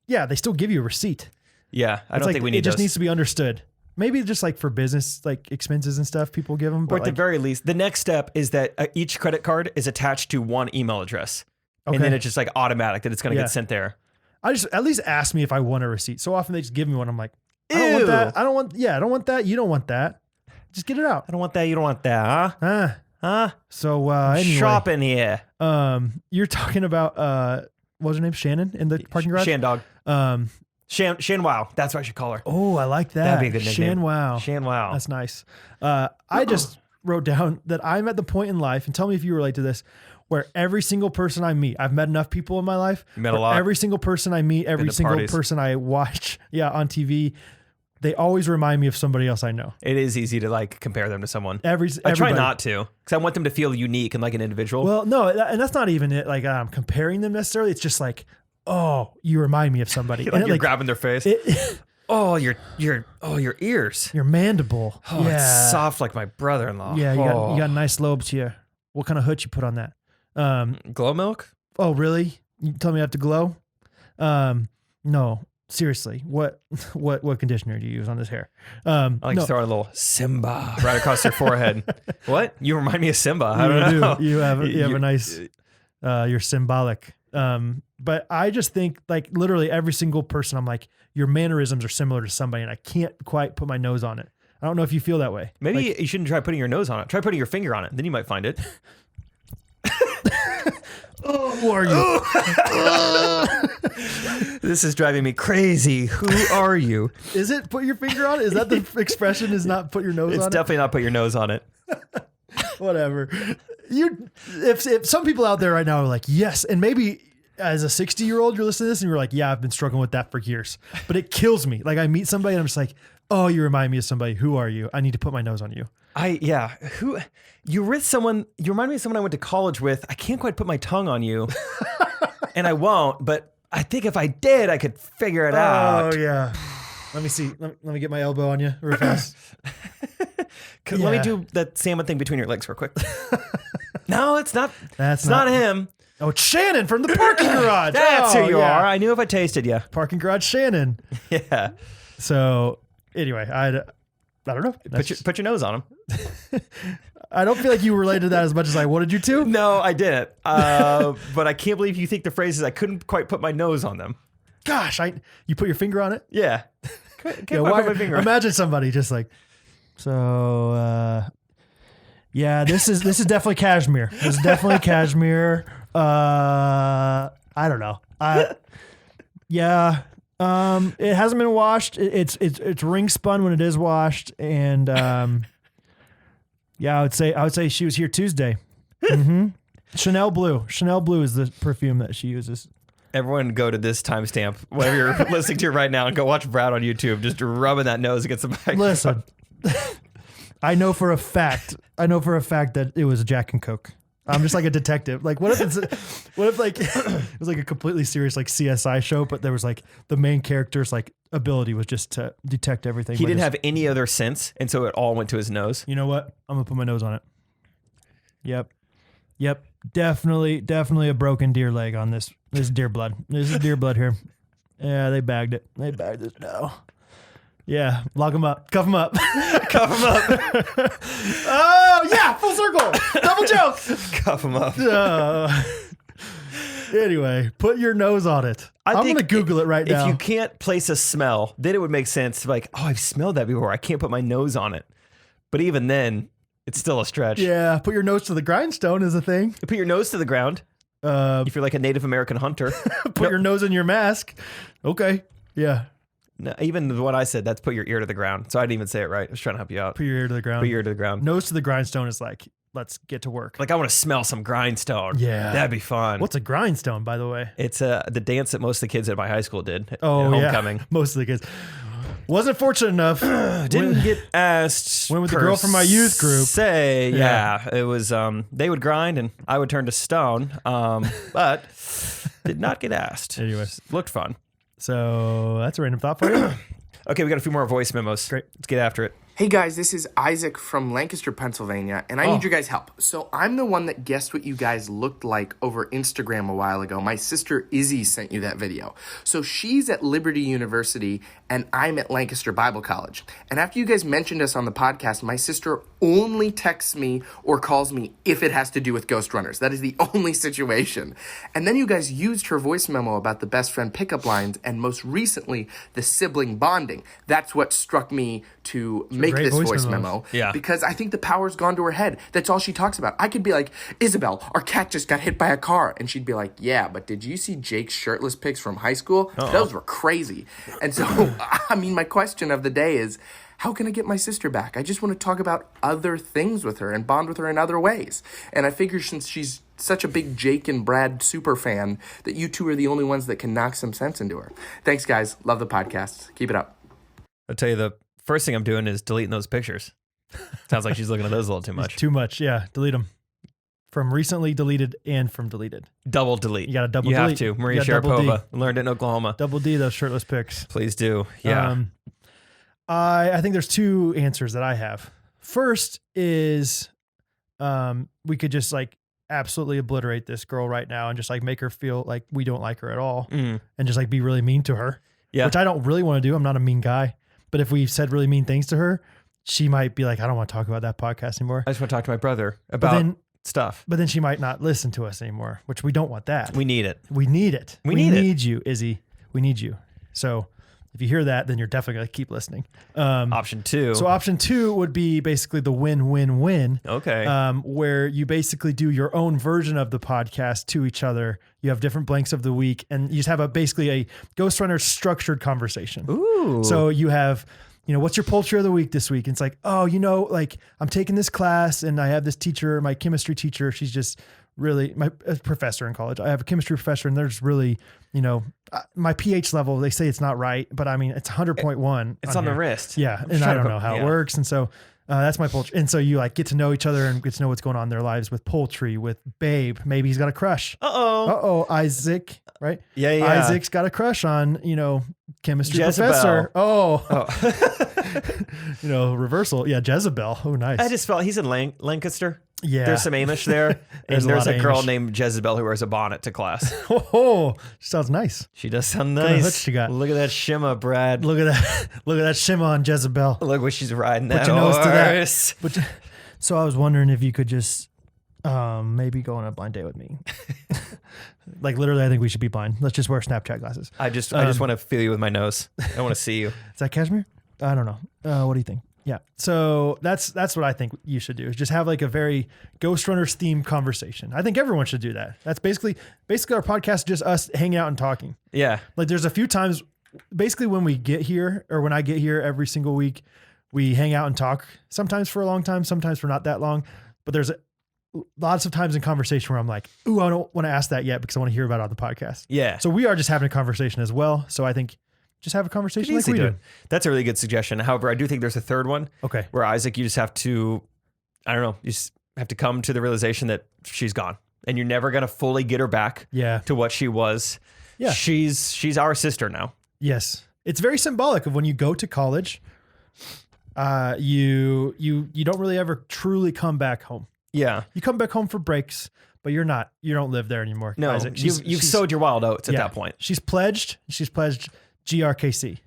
yeah, they still give you a receipt. Yeah, I don't think we need it. Just needs to be understood. Maybe just like for business, like expenses and stuff, people give them. But or at the very least, the next step is that each credit card is attached to one email address. Okay. And then it's just like automatic that it's going to get sent there. At least ask me if I want a receipt. So often they just give me one. I'm like, I don't want that. I don't want that. You don't want that. Just get it out. I don't want that. You don't want that. Huh? So anyway. Shopping here. You're talking about, what was her name? Shannon in the parking garage? Shandog. Shan Wow. That's what I should call her. Oh, I like that. That'd be a good nickname. Shan Wow. Shan Wow. That's nice. I just wrote down that I'm at the point in life, and tell me if you relate to this, where every single person I meet, I've met enough people in my life. You met a lot. Every single person I meet, every single person I watch, on TV, they always remind me of somebody else I know. It is easy to like compare them to someone. Everybody. I try not to, because I want them to feel unique and like an individual. Well, no, and that's not even it. Like I'm comparing them necessarily. It's just like, oh, you remind me of somebody. You're grabbing their face. Your ears. Your mandible. Oh, it's soft like my brother-in-law. Yeah, you got nice lobes here. What kind of hood you put on that? Glow milk? Oh, really? You tell me I have to glow? No, seriously. What conditioner do you use on this hair? I like to throw a little Simba right across your forehead. What? You remind me of Simba. I don't know. You have a nice. You're symbolic. But I just think like literally every single person, I'm like, your mannerisms are similar to somebody, and I can't quite put my nose on it. I don't know if you feel that way. Maybe you shouldn't try putting your nose on it. Try putting your finger on it. Then you might find it. Who are you? This is driving me crazy. Who are you? Is it put your finger on it? Is that the expression? Is not put your nose on it? It's definitely not put your nose on it. Whatever. If some people out there right now are like, yes, and maybe as a 60-year-old, you're listening to this and you're like, yeah, I've been struggling with that for years, but it kills me. Like I meet somebody and I'm just like, oh, you remind me of somebody. Who are you? I need to put my nose on you. Who you with someone, you remind me of someone I went to college with. I can't quite put my tongue on you and I won't, but I think if I did, I could figure it out. Oh yeah. Let me see. Let me get my elbow on you real fast. Let me do that salmon thing between your legs real quick. No, it's not. That's not him. Oh, it's Shannon from the parking garage. That's who you are. I knew if I tasted you. Parking garage Shannon. Yeah. So anyway, I don't know. Put your nose on him. I don't feel like you related to that as much as I wanted you to. No, I didn't. But I can't believe you think the phrase is I couldn't quite put my nose on them. Gosh, you put your finger on it? Yeah. Put my finger on. Imagine somebody just like, so yeah, this is definitely cashmere. This is definitely cashmere. I don't know. Yeah. It hasn't been washed. It's ring spun when it is washed, and yeah, I would say she was here Tuesday. Mm-hmm. Chanel Blue. Chanel Blue is the perfume that she uses. Everyone go to this timestamp, whatever you're listening to right now, and go watch Brad on YouTube, just rubbing that nose against the microphone. Listen, I know for a fact that it was Jack and Coke. I'm just like a detective. Like, what if like it was like a completely serious like CSI show, but there was like the main character's like ability was just to detect everything. He didn't have any other sense, and so it all went to his nose. You know what? I'm gonna put my nose on it. Yep. Definitely a broken deer leg on this. This is deer blood. This is deer blood here. Yeah, they bagged it. They bagged it now. Yeah, lock him up. Cuff him up. Cuff him up. Oh, yeah, full circle. Double joke. Cuff him up. Anyway, put your nose on it. I'm going to Google it right now. If you can't place a smell, then it would make sense. Like, oh, I've smelled that before. I can't put my nose on it. But even then, it's still a stretch. Yeah, put your nose to the grindstone is a thing. You put your nose to the ground. If you're like a Native American hunter, put your nose in your mask. Okay. Yeah. No, even what I said, that's put your ear to the ground. So I didn't even say it right. I was trying to help you out. Put your ear to the ground. Put your ear to the ground. Nose to the grindstone is like, let's get to work. Like I want to smell some grindstone. Yeah. That'd be fun. What's a grindstone, by the way? It's the dance that most of the kids at my high school did at Yeah. homecoming. Most of the kids. Wasn't fortunate enough. Didn't get asked. Went with the girl from my youth group. Yeah. It was, they would grind and I would turn to stone. But did not get asked. Anyways. Looked fun. So that's a random thought for you. Okay, we got a few more voice memos. Great. Let's get after it. Hey guys, this is Isaac from Lancaster, Pennsylvania, and I need your guys' help. So I'm the one that guessed what you guys looked like over Instagram a while ago. My sister Izzy sent you that video. So she's at Liberty University, and I'm at Lancaster Bible College. And after you guys mentioned us on the podcast, my sister only texts me or calls me if it has to do with Ghostrunners. That is the only situation. And then you guys used her voice memo about the best friend pickup lines, and most recently, the sibling bonding. That's what struck me to make this voice memo. Yeah. Because I think the power's gone to her head. That's all she talks about. I could be like, Isabel, our cat just got hit by a car. And she'd be like, yeah, but did you see Jake's shirtless pics from high school? Those were crazy. And so, I mean, my question of the day is, how can I get my sister back? I just want to talk about other things with her and bond with her in other ways. And I figure since she's such a big Jake and Brad super fan, that you two are the only ones that can knock some sense into her. Thanks, guys. Love the podcast. Keep it up. I'll tell you, the first thing I'm doing is deleting those pictures. Sounds like she's looking at those a little too much. Too much. Yeah. Delete them. From recently deleted and from deleted. Double delete. You got to double You delete. have to. Maria Sharapova learned it in Oklahoma. Double D those shirtless pics. Please do. Yeah. I think there's two answers that I have. First is we could just like absolutely obliterate this girl right now and just like make her feel like we don't like her at all and just like be really mean to her. Yeah. Which I don't really want to do. I'm not a mean guy. But if we said really mean things to her, she might be like, I don't want to talk about that podcast anymore. I just want to talk to my brother about stuff. But then she might not listen to us anymore, which we don't want that. We need it. We need it. We need you, Izzy. We need you. So if you hear that, then you're definitely going to keep listening. Option two. So option two would be basically the win-win-win. Okay. Where you basically do your own version of the podcast to each other. You have different blanks of the week, and you just have basically a Ghostrunners structured conversation. Ooh. So you have, what's your poultry of the week this week? And it's like, like I'm taking this class and I have this teacher, my chemistry teacher. She's just really my professor in college. I have a chemistry professor and there's really, my pH level, they say it's not right, but I mean, it's 100.1. It's on the wrist. Yeah. And I don't know how it works. And so that's my poultry. And so you like get to know each other and get to know what's going on in their lives with poultry, with Babe. Maybe he's got a crush. Isaac, right? Yeah. Isaac's got a crush on, chemistry Jezebel. professor. Reversal. Yeah. Jezebel. Oh, nice. I just felt he's in Lancaster. Yeah. There's some Amish there. and There's there's a a girl Amish. named Jezebel who wears a bonnet to class. She sounds nice. She does sound What kind of nice. hook she got? Look at that shimmer, Brad. Look at that. Look at that shimmer on Jezebel. Look what she's riding Put that your nose to that. horse. So I was wondering if you could just maybe go on a blind date with me. Like literally, I think we should be blind. Let's just wear Snapchat glasses. I just want to feel you with my nose. I want to see you. Is that cashmere? I don't know. What do you think? Yeah. So that's what I think you should do is just have like a very Ghostrunners themed conversation. I think everyone should do that. That's basically our podcast is just us hanging out and talking. Yeah. Like there's a few times basically when we get here or when I get here every single week, we hang out and talk sometimes for a long time, sometimes for not that long, but there's lots of times in conversation where I'm like, ooh, I don't want to ask that yet because I want to hear about it on the podcast. Yeah. So we are just having a conversation as well. So I think just have a conversation like we do. That's a really good suggestion. However, I do think there's a third one. Okay. Where Isaac, you just have to, I don't know, you just have to come to the realization that she's gone and you're never going to fully get her back to what she was. Yeah. She's our sister now. Yes. It's very symbolic of when you go to college, you don't really ever truly come back home. Yeah. You come back home for breaks, but you don't live there anymore. No, Isaac. you've sowed your wild oats at that point. She's pledged GRKC.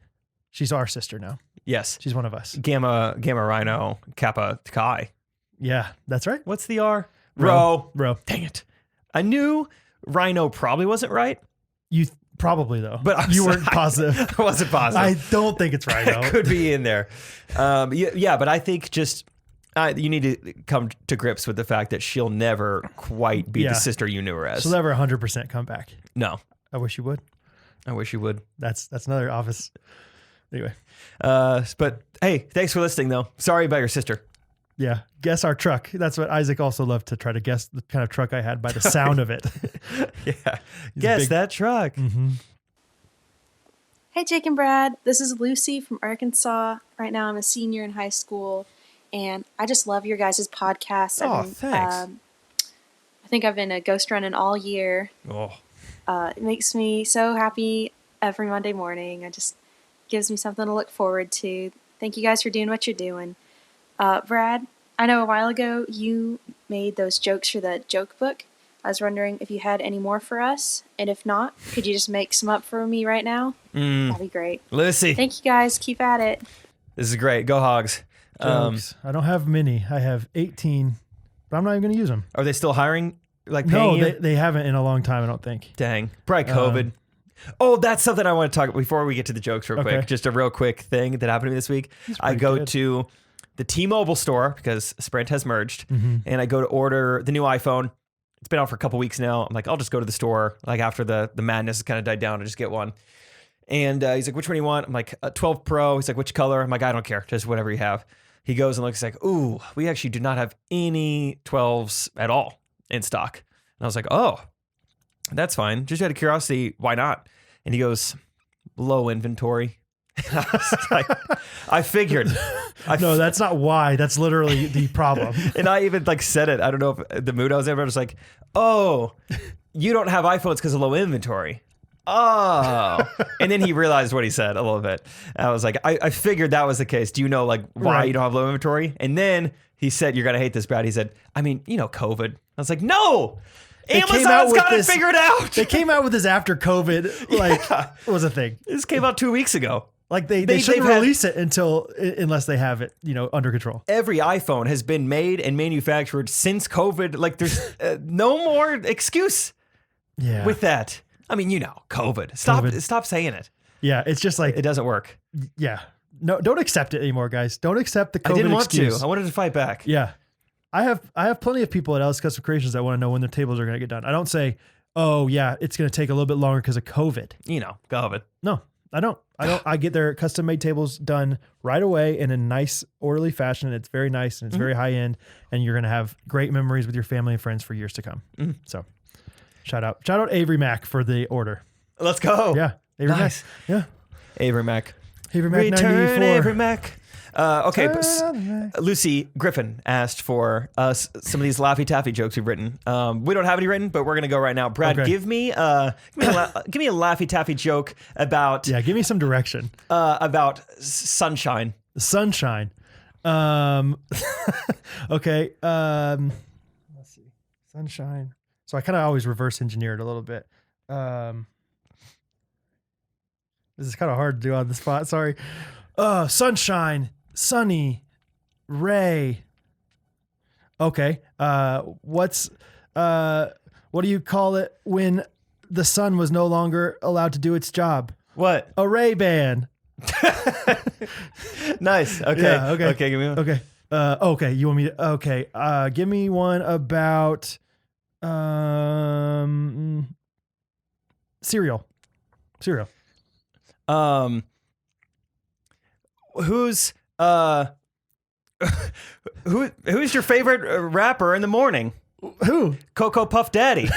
She's our sister now. Yes. She's one of us. Gamma Rhino Kappa Chi. Yeah, that's right. What's the R? Rho. Dang it. I knew Rhino probably wasn't right. You probably though. But you weren't positive. I wasn't positive. I don't think it's Rhino. It could be in there. Yeah, but I think just You need to come to grips with the fact that she'll never quite be the sister you knew her as. She'll never 100% come back. No. I wish you would. I wish you would. That's another Office. Anyway. But hey, thanks for listening, though. Sorry about your sister. Yeah. Guess our truck. That's what Isaac also loved to try to guess the kind of truck I had by the sound of it. Yeah. Guess that truck. Mm-hmm. Hey, Jake and Brad. This is Lucy from Arkansas. Right now I'm a senior in high school, and I just love your guys' podcast. Thanks. I think I've been a ghost running all year. It makes me so happy every Monday morning. It just gives me something to look forward to. Thank you guys for doing what you're doing. Brad, I know a while ago you made those jokes for the joke book. I was wondering if you had any more for us, and if not, could you just make some up for me right now? That'd be great. Lucy. Thank you guys. Keep at it. This is great. Go Hogs. Jokes. I don't have many. I have 18, but I'm not even going to use them. Are they still hiring? Like paying you? They haven't in a long time, I don't think. Dang. Probably COVID. That's something I want to talk about before we get to the jokes real quick. Just a real quick thing that happened to me this week. I go to the T-Mobile store because Sprint has merged, and I go to order the new iPhone. It's been out for a couple weeks now. I'm like, I'll just go to the store. Like after the madness has kind of died down, I'll just get one. And he's like, which one do you want? I'm like, 12 Pro. He's like, which color? I'm like, I don't care. Just whatever you have. He goes and looks like, ooh, we actually do not have any 12s at all in stock. And I was like, oh, that's fine. Just out of curiosity, why not? And he goes, low inventory. I was like, I figured. No, that's not why. That's literally the problem. And I even like said it. I don't know if the mood I was in, but I was like, oh, you don't have iPhones because of low inventory. Oh. And then he realized what he said a little bit. I was like, I figured that was the case. Do you know like why you don't have low inventory? And then he said, you're going to hate this, Brad. He said, I mean, COVID. I was like, no. Amazon's got it figured out. They came out with this after COVID, was a thing. This came out 2 weeks ago. Like they shouldn't release it unless they have it, under control. Every iPhone has been made and manufactured since COVID. Like there's no more excuse with that. I mean, COVID. Stop saying it. Yeah, it's just like it doesn't work. Yeah. No, don't accept it anymore, guys. Don't accept the COVID I didn't want excuse. to. I wanted to fight back. Yeah. I have plenty of people at Alice Custom Creations that want to know when their tables are going to get done. I don't say, oh yeah, it's going to take a little bit longer because of COVID. COVID. No, I don't. I get their custom made tables done right away in a nice, orderly fashion. It's very nice and it's very high end, and you're going to have great memories with your family and friends for years to come. So shout out Avery Mack for the order. Let's go. Yeah. Avery Mack. Yeah. Avery Mack. Avery Mack. Return 94. Avery Mack. Okay, Lucy Griffin asked for some of these Laffy Taffy jokes we've written. We don't have any written, but we're gonna go right now. Brad, give me a Laffy Taffy joke about. Yeah, give me some direction. About sunshine. Sunshine. Okay. Let's see. Sunshine. So I kind of always reverse engineer it a little bit. This is kind of hard to do on the spot. Sorry. Sunshine, sunny, ray. Okay. What do you call it when the sun was no longer allowed to do its job? What? A Ray-Ban. Nice. Okay. Yeah, okay. Okay. Give me one. Okay. Okay. You want me to? Okay. Give me one about cereal. Who's your favorite rapper in the morning? Who? Cocoa Puff Daddy.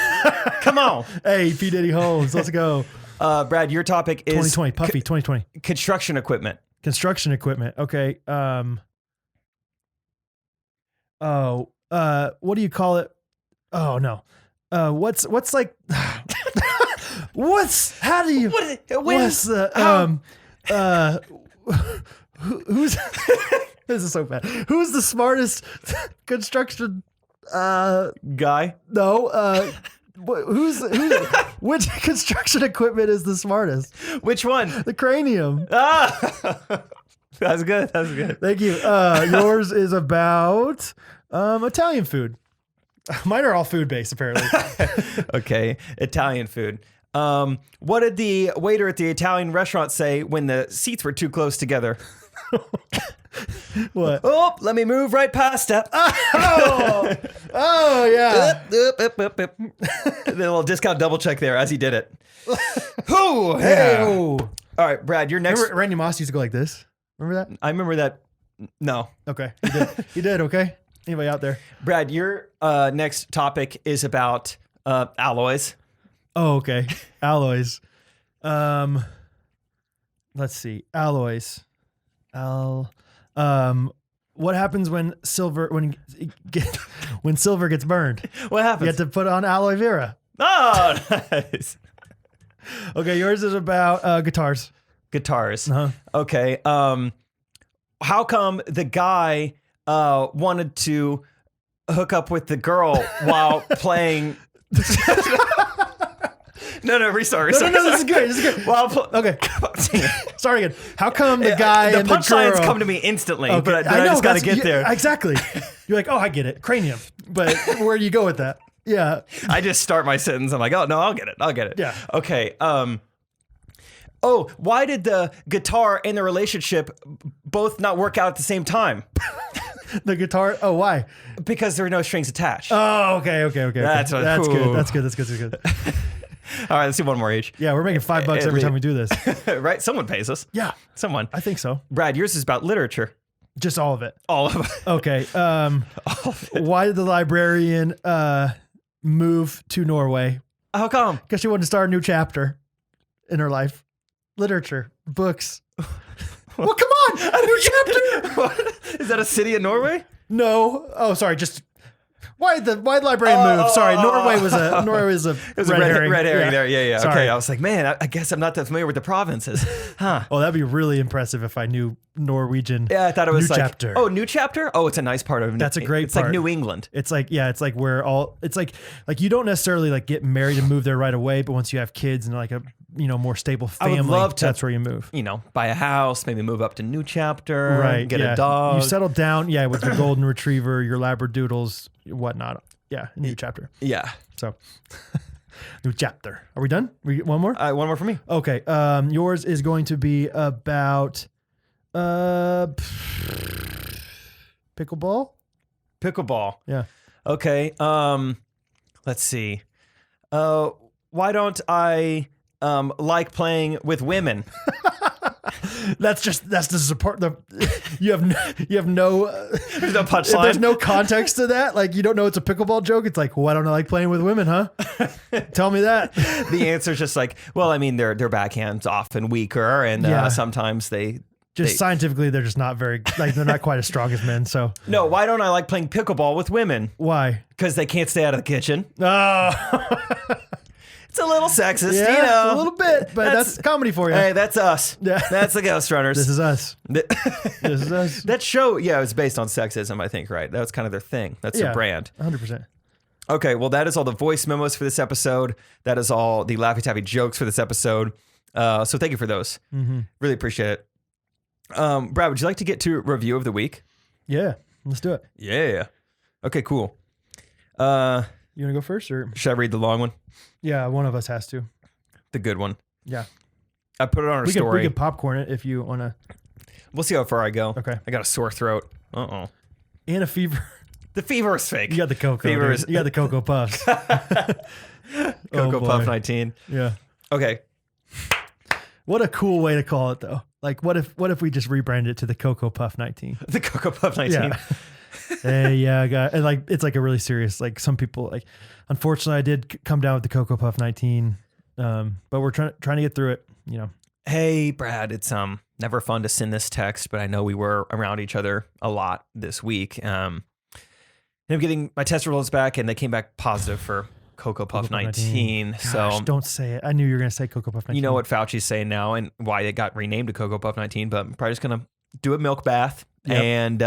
Come on. Hey, P. Diddy Holmes. Let's go. Brad, your topic is 2020. Puffy 2020. Construction equipment. Construction equipment. Okay. What do you call it? Oh no. What's like? How do you? What's the who's this is so bad. Who's the smartest construction guy? No. Who's which construction equipment is the smartest? Which one? The cranium. That's good. Thank you. Yours is about Italian food. Mine are all food based, apparently. Okay, Italian food. What did the waiter at the Italian restaurant say when the seats were too close together? What? Oh, let me move right past that. Oh yeah. And then a little discount double check there as he did it. Hoo, hey. All right, Brad, you're next. Remember Randy Moss used to go like this? Remember that? I remember that. No. Okay. He did. He did. Okay. Anybody out there? Brad, your next topic is about alloys. Oh, okay. Alloys. Let's see. Alloys. What happens when silver when silver gets burned? What happens? You have to put on aloe vera. Oh, nice. Okay, yours is about guitars. Guitars. Uh-huh. Okay. How come the guy wanted to hook up with the girl while playing? No, restart. No, this is good. This is good. Okay. Sorry again. How come the guy the and the girl... punchlines come to me instantly, Okay. but I just got to get there. Exactly. You're like, oh, I get it. Cranium. But where do you go with that? Yeah. I just start my sentence. I'm like, oh, no, I'll get it. Yeah. Okay. Why did the guitar and the relationship both not work out at the same time? The guitar? Oh, why? Because there were no strings attached. Oh, okay. That's good. That's good. All right, let's do one more each. Yeah, we're making $5 every time we do this. Right? Someone pays us. Yeah. Someone. I think so. Brad, yours is about literature. Just all of it. All of it. Okay. All of it. Why did the librarian move to Norway? How come? Because she wanted to start a new chapter in her life. Literature. Books. Well, come on! A new chapter! What? Is that a city in Norway? No. Oh, sorry. Just... Why the librarian move? Sorry, Norway was a red herring. Red herring there. Yeah. Sorry. Okay, I was like, man, I guess I'm not that familiar with the provinces, huh? Oh, that'd be really impressive if I knew Norwegian. Yeah, I thought it was new like chapter. Oh, new chapter. Oh, it's a nice part of. That's a great It's part. like New England. It's like where all. It's like you don't necessarily like get married and move there right away, but once you have kids and like a more stable family, I would love to, that's where you move. Buy a house, maybe move up to new chapter, right? Get a dog. You settle down, with your golden retriever, your labradoodles, whatnot. Yeah, new chapter. Yeah. So, new chapter. Are we done? One more? One more for me. Okay. Yours is going to be about pickleball. Pickleball. Yeah. Okay. Let's see. Why don't I like playing with women? That's the support. You have no there's no punchline. There's no context to that. Like you don't know it's a pickleball joke. It's like, why don't I like playing with women, huh? Tell me that. The answer is just like, well, I mean, their backhand's often weaker, and sometimes they scientifically they're just not very they're not quite as strong as men. So no, why don't I like playing pickleball with women? Why? Because they can't stay out of the kitchen. Oh. It's a little sexist, a little bit, but that's comedy for you. Hey, that's us. Yeah. That's the Ghostrunners. This is us. This is us. That show, it was based on sexism, I think, right? That was kind of their thing. That's their brand. 100%. Okay, well, that is all the voice memos for this episode. That is all the Laffy Taffy jokes for this episode. So thank you for those. Mm-hmm. Really appreciate it. Brad, would you like to get to review of the week? Yeah, let's do it. Yeah. Okay, cool. You want to go first, or should I read the long one? Yeah, one of us has to. The good one. Yeah. I put it on our story. We could popcorn it if you want to. We'll see how far I go. Okay. I got a sore throat. Uh-oh. And a fever. The fever is fake. You got the Cocoa. You got the Cocoa Puffs. Cocoa Puff 19. Yeah. Okay. What a cool way to call it, though. Like, what if we just rebranded it to the Cocoa Puff 19? The Cocoa Puff 19. Yeah. Hey, yeah, I got, and like it's like a really serious. Like some people, like unfortunately, I did come down with the Cocoa Puff 19, but we're trying to get through it. Hey, Brad, it's never fun to send this text, but I know we were around each other a lot this week. I'm getting my test results back, and they came back positive for Cocoa Puff 19. Gosh, so don't say it. I knew you were going to say Cocoa Puff 19. You know what Fauci's saying now, and why it got renamed to Cocoa Puff 19. But I'm probably just gonna do a milk bath. Yep. And,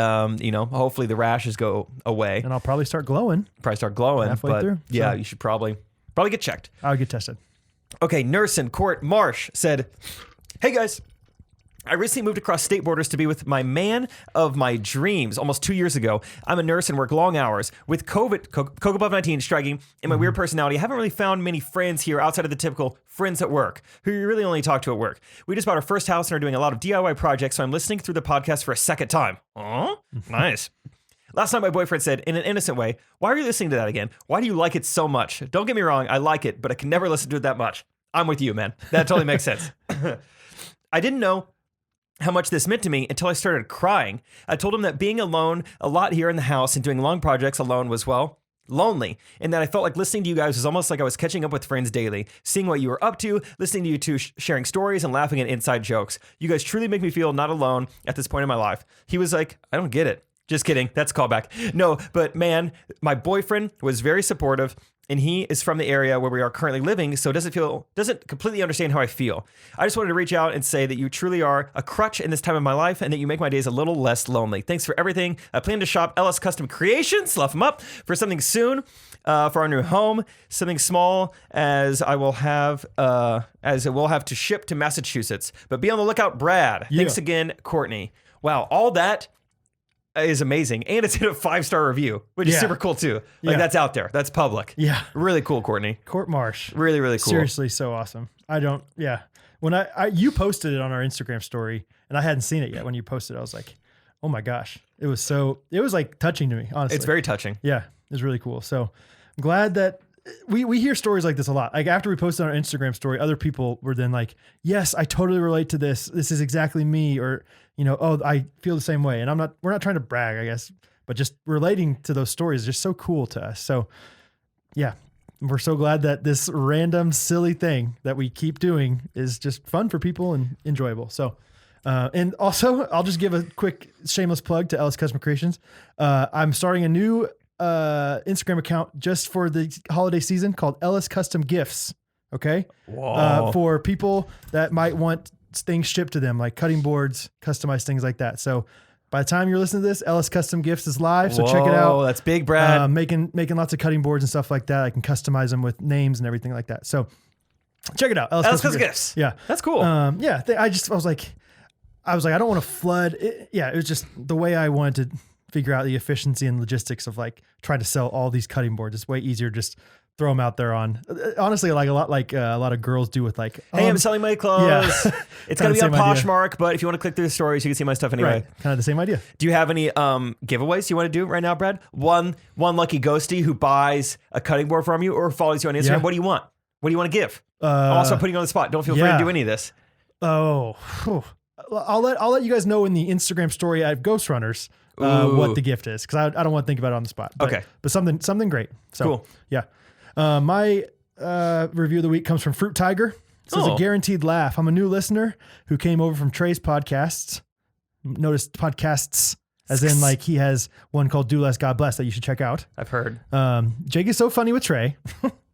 hopefully the rashes go away. And I'll probably start glowing. Halfway through. Yeah, you should probably get checked. I'll get tested. Okay, Nurse in Court Marsh said, hey guys, I recently moved across state borders to be with my man of my dreams almost 2 years ago. I'm a nurse and work long hours. With COVID-19 striking and my weird personality, I haven't really found many friends here outside of the typical friends at work, who you really only talk to at work. We just bought our first house and are doing a lot of DIY projects, so I'm listening through the podcast for a second time. Aw, nice. Last night, my boyfriend said, in an innocent way, "Why are you listening to that again? Why do you like it so much?" Don't get me wrong, I like it, but I can never listen to it that much. I'm with you, man. That totally makes sense. I didn't know how much this meant to me until I started crying. I told him that being alone a lot here in the house and doing long projects alone was, well, lonely, and that I felt like listening to you guys was almost like I was catching up with friends daily, seeing what you were up to, listening to you two sharing stories and laughing at inside jokes. You guys truly make me feel not alone at this point in my life. He was like, "I don't get it." Just kidding. That's a callback. No, but man, my boyfriend was very supportive, and he is from the area where we are currently living, so doesn't completely understand how I feel. I just wanted to reach out and say that you truly are a crutch in this time of my life, and that you make my days a little less lonely. Thanks for everything. I plan to shop LS Custom Creations, fluff them up, for something soon, for our new home. Something small as it will have to ship to Massachusetts. But be on the lookout, Brad. Yeah. Thanks again, Courtney. Wow, all that is amazing, and it's in a 5-star review, which is super cool too. Like that's out there, that's public. Yeah, really cool, Courtney. Court Marsh, really cool. Seriously, so awesome. When you posted it on our Instagram story, and I hadn't seen it yet. When you posted it, I was like, oh my gosh, it was like touching to me. Honestly, it's very touching. Yeah, it's really cool. So I'm glad that we hear stories like this a lot. Like after we posted on our Instagram story, other people were then like, "Yes, I totally relate to this. This is exactly me," or "Oh, I feel the same way." And we're not trying to brag, I guess, but just relating to those stories is just so cool to us. So yeah, we're so glad that this random silly thing that we keep doing is just fun for people and enjoyable. So, and also I'll just give a quick shameless plug to LS Custom Creations. I'm starting a new Instagram account just for the holiday season called LS Custom Gifts. Okay. For people that might want things shipped to them, like cutting boards, customized things like that. So by the time you're listening to this, LS Custom Gifts is live. So check it out. Oh, that's big, Brad. Making lots of cutting boards and stuff like that. I can customize them with names and everything like that. So check it out. LS Custom Gifts. Yeah. That's cool. I was like, I don't want to flood it. Yeah. It was just the way I wanted to figure out the efficiency and logistics of like trying to sell all these cutting boards. It's way easier just throw them out there on, honestly, like a lot of girls do with like, hey, I'm selling my clothes. Yeah. It's going to be on Poshmark, but if you want to click through the stories, you can see my stuff anyway. Right. Kind of the same idea. Do you have any giveaways you want to do right now, Brad? One lucky ghostie who buys a cutting board from you or follows you on Instagram. Yeah. What do you want? What do you want to give? Also putting you on the spot. Don't feel free to do any of this. Oh, I'll let you guys know in the Instagram story at Ghostrunners what the gift is, because I don't want to think about it on the spot. But something great. So cool. Yeah. My review of the week comes from Fruit Tiger. It says a guaranteed laugh. I'm a new listener who came over from Trey's podcasts. Notice podcasts, as in like he has one called Do Less, God Bless that you should check out. I've heard. Jake is so funny with Trey.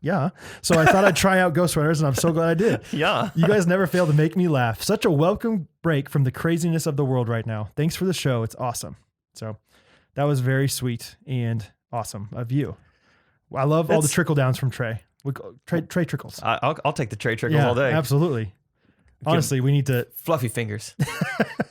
Yeah. So I thought I'd try out Ghostrunners, and I'm so glad I did. Yeah. You guys never fail to make me laugh. Such a welcome break from the craziness of the world right now. Thanks for the show. It's awesome. So that was very sweet and awesome of you. I love all the trickle downs from Trey. Trey trickles. I'll take the Trey trickles all day. Absolutely. Honestly, we need to fluffy fingers.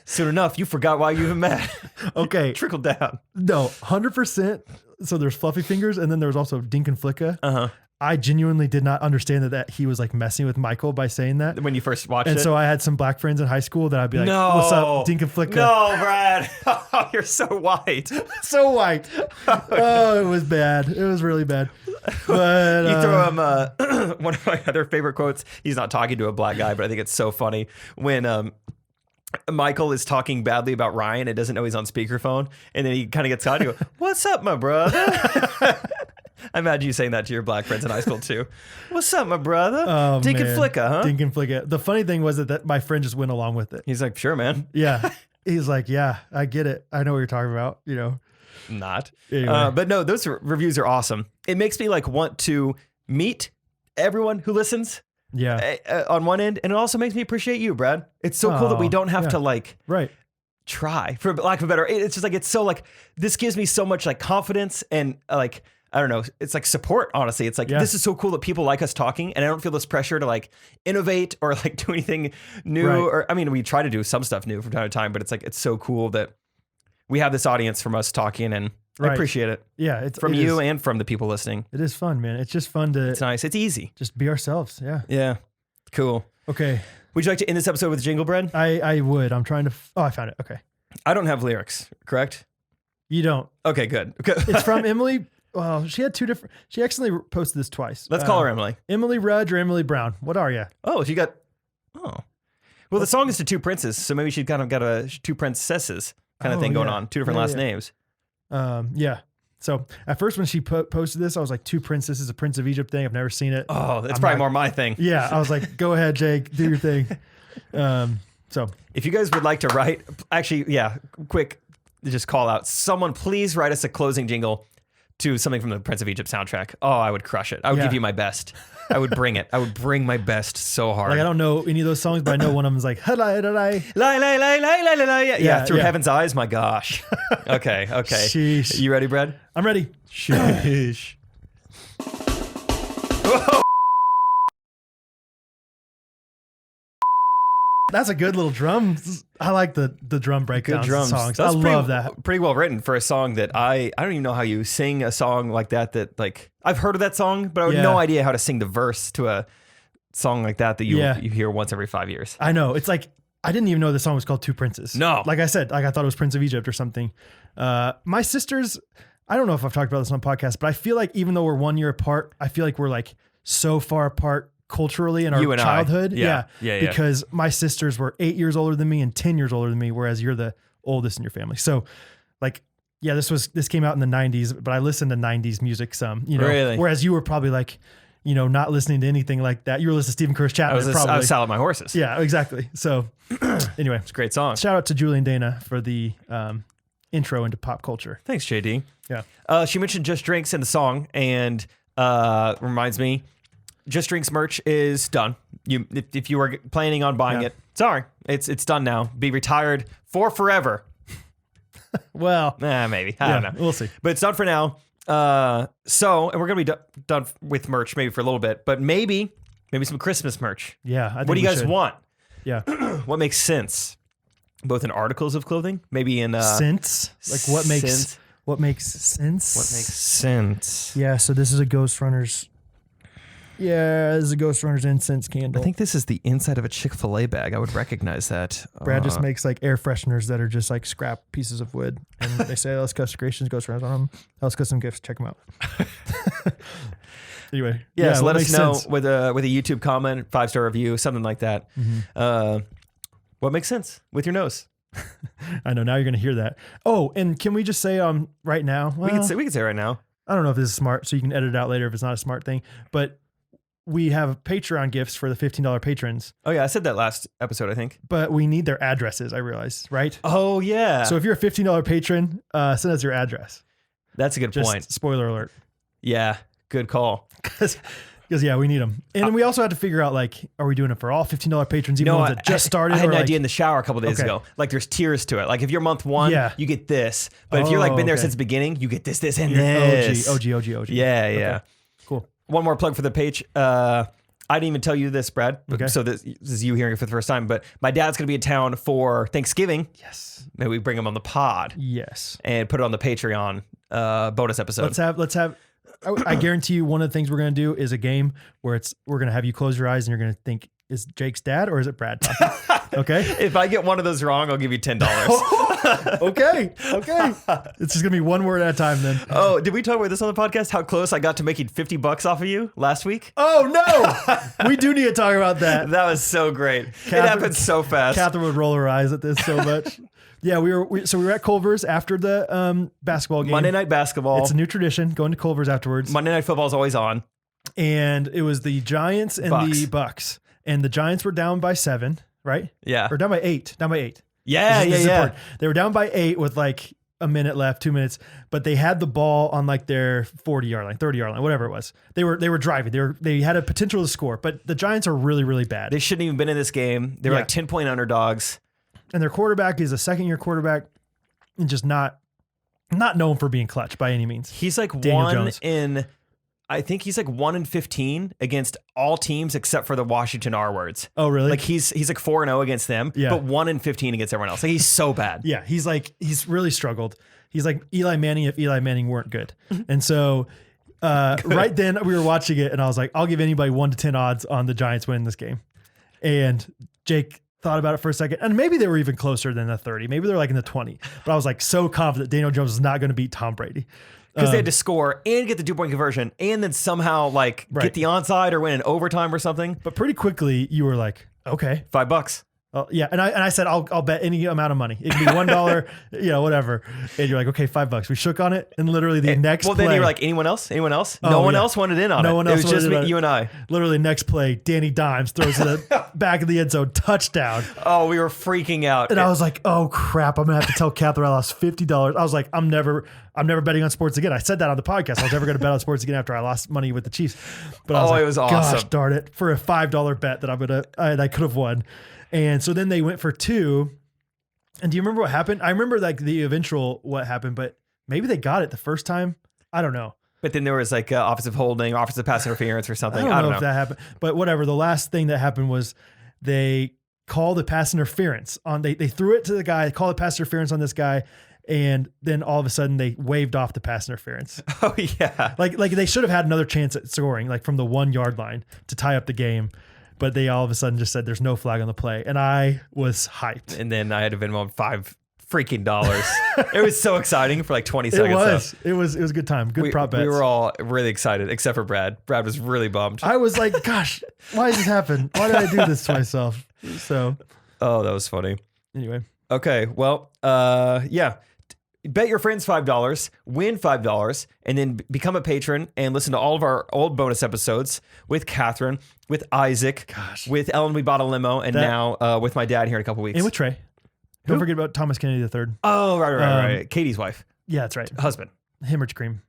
Soon enough, you forgot why you even met. Okay. Trickle down. No, 100%. So there's fluffy fingers, and then there was also Dink and Flicka. Uh-huh. I genuinely did not understand that he was like messing with Michael by saying that when you first watched it. And so I had some black friends in high school that I'd be like, "What's up, Dink and Flicka?" No, Brad. Oh, you're so white. So white. Oh, it was bad. It was really bad. But you throw him one of my other favorite quotes. He's not talking to a black guy, but I think it's so funny when Michael is talking badly about Ryan and doesn't know he's on speakerphone, and then he kind of gets caught and he goes, "What's up, my brother?" I imagine you saying that to your black friends in high school too. "What's up, my brother?" Oh, Dink and Flicka, huh? Dink and Flicka. The funny thing was that my friend just went along with it. He's like, "Sure, man." Yeah. He's like, "Yeah, I get it. I know what you're talking about." Not. Anyway. But no, those reviews are awesome. It makes me like want to meet everyone who listens. Yeah. On one end, and it also makes me appreciate you, Brad. It's so cool that we don't have to like try, for lack of a better. It's just like, it's so like, this gives me so much like confidence and like I don't know. It's like support, honestly. It's like, this is so cool that people like us talking, and I don't feel this pressure to like innovate or like do anything new. Right. Or I mean, we try to do some stuff new from time to time, but it's like, it's so cool that we have this audience from us talking, and I appreciate it. Yeah. It's from you and from the people listening. It is fun, man. It's just fun to. It's nice. It's easy. Just be ourselves. Yeah. Yeah. Cool. Okay. Would you like to end this episode with Jingle Bread? I would. I'm trying to. I found it. Okay. I don't have lyrics, correct? You don't. Okay, good. Okay. It's from Emily. Well, she had two different. She accidentally posted this twice. Let's call her Emily. Emily Rudge or Emily Brown. What are you? Oh, she got. Oh. Well, the song is to two princes, so maybe she kind of got a two princesses kind of thing going on. Two different last names. Yeah. So at first when she posted this, I was like, two princesses, a Prince of Egypt thing. I've never seen it. Oh, that's probably more my thing. Yeah. I was like, go ahead, Jake, do your thing. So if you guys would like to write, actually, quick, just call out. Someone please write us a closing jingle to something from the Prince of Egypt soundtrack. Oh, I would crush it. I would give you my best. I would bring it. I would bring my best so hard. Like, I don't know any of those songs, but I know one of them is like, yeah, through heaven's eyes. My gosh. Okay. Sheesh. You ready, Brad? I'm ready. Sheesh. That's a good little drum. I like the drum breakdowns. Good drums. Songs. I love that. Pretty well written for a song that I don't even know how you sing a song like that. That like I've heard of that song, but I have no idea how to sing the verse to a song like that you hear once every 5 years. I know. It's like I didn't even know the song was called Two Princes. No, like I said, like I thought it was Prince of Egypt or something. My sisters. I don't know if I've talked about this on the podcast, but I feel like even though we're 1 year apart, I feel like we're like so far apart culturally in our childhood. Yeah. Because my sisters were 8 years older than me and 10 years older than me, whereas you're the oldest in your family. So like, yeah, this came out in the 90s, but I listened to 90s music some, really? Whereas you were probably like, not listening to anything like that. You were listening to Stephen Curtis Chapman. I was selling my horses. Yeah, exactly. So anyway, it's a great song. Shout out to Julie and Dana for the intro into pop culture. Thanks, JD. Yeah. She mentioned Just Drinks in the song, and reminds me, Just Drinks merch is done. If you were planning on buying it, sorry, it's done now. Be retired for forever. Well, maybe. I don't know. We'll see. But it's done for now. And we're gonna be done with merch maybe for a little bit, but maybe some Christmas merch. Yeah. I think what do you guys want? Yeah. What makes sense? Both in articles of clothing, maybe in sense. Like what makes sense? What makes sense? Yeah. So this is a Ghostrunners. Yeah, this is a Ghostrunners incense candle. I think this is the inside of a Chick-fil-A bag. I would recognize that. Brad just makes like air fresheners that are just like scrap pieces of wood. And they say, let's cut creations, Ghostrunners on them. Let's cut some gifts. Check them out. Anyway. Yeah, so let us know with a YouTube comment, 5-star review, something like that. Mm-hmm. What makes sense with your nose? I know. Now you're going to hear that. Oh, and can we just say right now? Well, we can say right now. I don't know if this is smart, so you can edit it out later if it's not a smart thing. But we have Patreon gifts for the $15 patrons. Oh, yeah. I said that last episode, I think. But we need their addresses, I realized, right? Oh, yeah. So if you're a $15 patron, send us your address. That's a good point. Spoiler alert. Yeah. Good call. Because we need them. And we also had to figure out, like, are we doing it for all $15 patrons, even ones that just started? I had an idea in the shower a couple days ago. Like, there's tiers to it. Like, if you're month one, you get this. But if you're, like, been there since the beginning, you get this, and this. OG. Yeah. Okay. Cool. One more plug for the page. I didn't even tell you this, Brad. Okay. So this is you hearing it for the first time. But my dad's going to be in town for Thanksgiving. Yes. Maybe we bring him on the pod. Yes. And put it on the Patreon bonus episode. Let's have. I guarantee you one of the things we're going to do is a game where we're going to have you close your eyes and you're going to think, is Jake's dad or is it Brad talking? Okay. If I get one of those wrong, I'll give you $10. Okay. It's just going to be one word at a time then. Oh, did we talk about this on the podcast? How close I got to making $50 off of you last week? Oh, no. We do need to talk about that. That was so great. It happened so fast. Catherine would roll her eyes at this so much. Yeah, we were at Culver's after the basketball game. Monday night basketball. It's a new tradition, going to Culver's afterwards. Monday night football is always on. And it was the Giants and the Bucks. And the Giants were down by 7, right? Yeah. Or down by 8. Yeah. They were down by 8 with like a minute left, 2 minutes, but they had the ball on like their 40-yard line, 30-yard line, whatever it was. They were driving. They had a potential to score, but the Giants are really, really bad. They shouldn't even been in this game. They were like 10-point underdogs. And their quarterback is a second-year quarterback and just not not known for being clutch by any means. He's like Daniel Jones. I think he's like 1-15 against all teams except for the Washington R words. Oh, really? Like he's like 4-0 against them, but 1-15 against everyone else. Like he's so bad. Yeah, he's really struggled. He's like Eli Manning if Eli Manning weren't good. And so right then we were watching it and I was like, I'll give anybody 1 to 10 odds on the Giants winning this game. And Jake thought about it for a second, and maybe they were even closer than the 30. Maybe they're like in the 20. But I was like so confident Daniel Jones is not going to beat Tom Brady. Because they had to score and get the 2-point conversion and then somehow like get the onside or win in overtime or something. But pretty quickly you were like, okay. $5. Yeah, and I said I'll bet any amount of money. It can be $1, whatever. And you're like, okay, $5. We shook on it, and literally the next play. Then you were like, anyone else? Anyone else? No one else wanted in on it. No one else. It was just me, you and I. Literally, next play, Danny Dimes throws it back of the end zone, touchdown. Oh, we were freaking out, and I was like, oh crap, I'm gonna have to tell Catherine I lost $50. I was like, I'm never betting on sports again. I said that on the podcast. I was never gonna bet on sports again after I lost money with the Chiefs. But I was like, it was awesome. Gosh darn it, for a $5 bet that I could have won. And so then they went for 2. And do you remember what happened? I remember like the eventual what happened, but maybe they got it the first time. I don't know. But then there was like offensive holding, offensive pass interference or something. I don't know if that happened, but whatever. The last thing that happened was they called the pass interference on. They threw it to the guy, called the pass interference on this guy, and then all of a sudden they waved off the pass interference. Oh yeah, like they should have had another chance at scoring, like from the 1 yard line to tie up the game. But they all of a sudden just said there's no flag on the play. And I was hyped. And then I had to Venmo him $5 freaking. It was so exciting for like 20 seconds. It was a good time. Good prop bets. We were all really excited, except for Brad. Brad was really bummed. I was like, gosh, why does this happen? Why did I do this to myself? So. Oh, that was funny. Anyway. Okay. Well, yeah. Bet your friends $5, win $5, and then become a patron and listen to all of our old bonus episodes with Catherine, with Isaac, with Ellen. We bought a limo, and now with my dad here in a couple weeks. And with Trey. Don't forget about Thomas Kennedy III. Oh, right. Katie's wife. Yeah, that's right. Husband. Hemorrhage cream.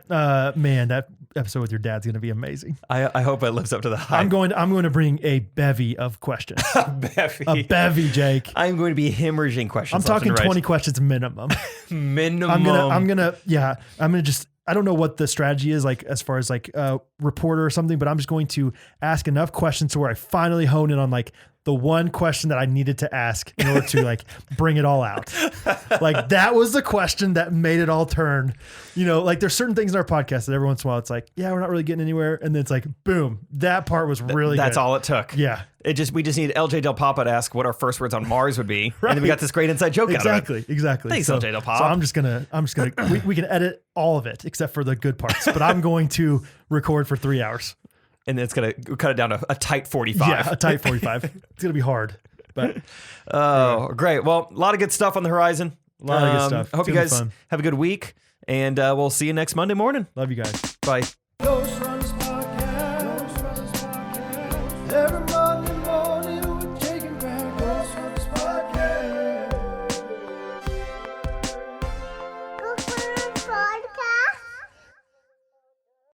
Man, that episode with your dad's going to be amazing. I hope it lives up to the hype. I'm going to bring a bevy of questions. A bevy, Jake. I'm going to be hemorrhaging questions. I'm talking 20 questions minimum. Minimum. I'm going to just, I don't know what the strategy is like as far as like a reporter or something, but I'm just going to ask enough questions to where I finally hone in on like the one question that I needed to ask in order to like bring it all out. Like that was the question that made it all turn. Like there's certain things in our podcast that every once in a while it's like, yeah, we're not really getting anywhere. And then it's like, boom, that part was really That's good. all it took. Yeah. We just need LJ Del Papa to ask what our first words on Mars would be. Right. And then we got this great inside joke out of it. Exactly. Thanks, LJ Del Papa. So I'm just gonna, we can edit all of it except for the good parts, but I'm going to record for 3 hours. And then it's going to cut it down to a tight 45. Yeah, a tight 45. It's going to be hard. But great. Well, a lot of good stuff on the horizon. A lot of good stuff. I hope you guys have a good week, and we'll see you next Monday morning. Love you guys. Bye. Ghostrunners podcast.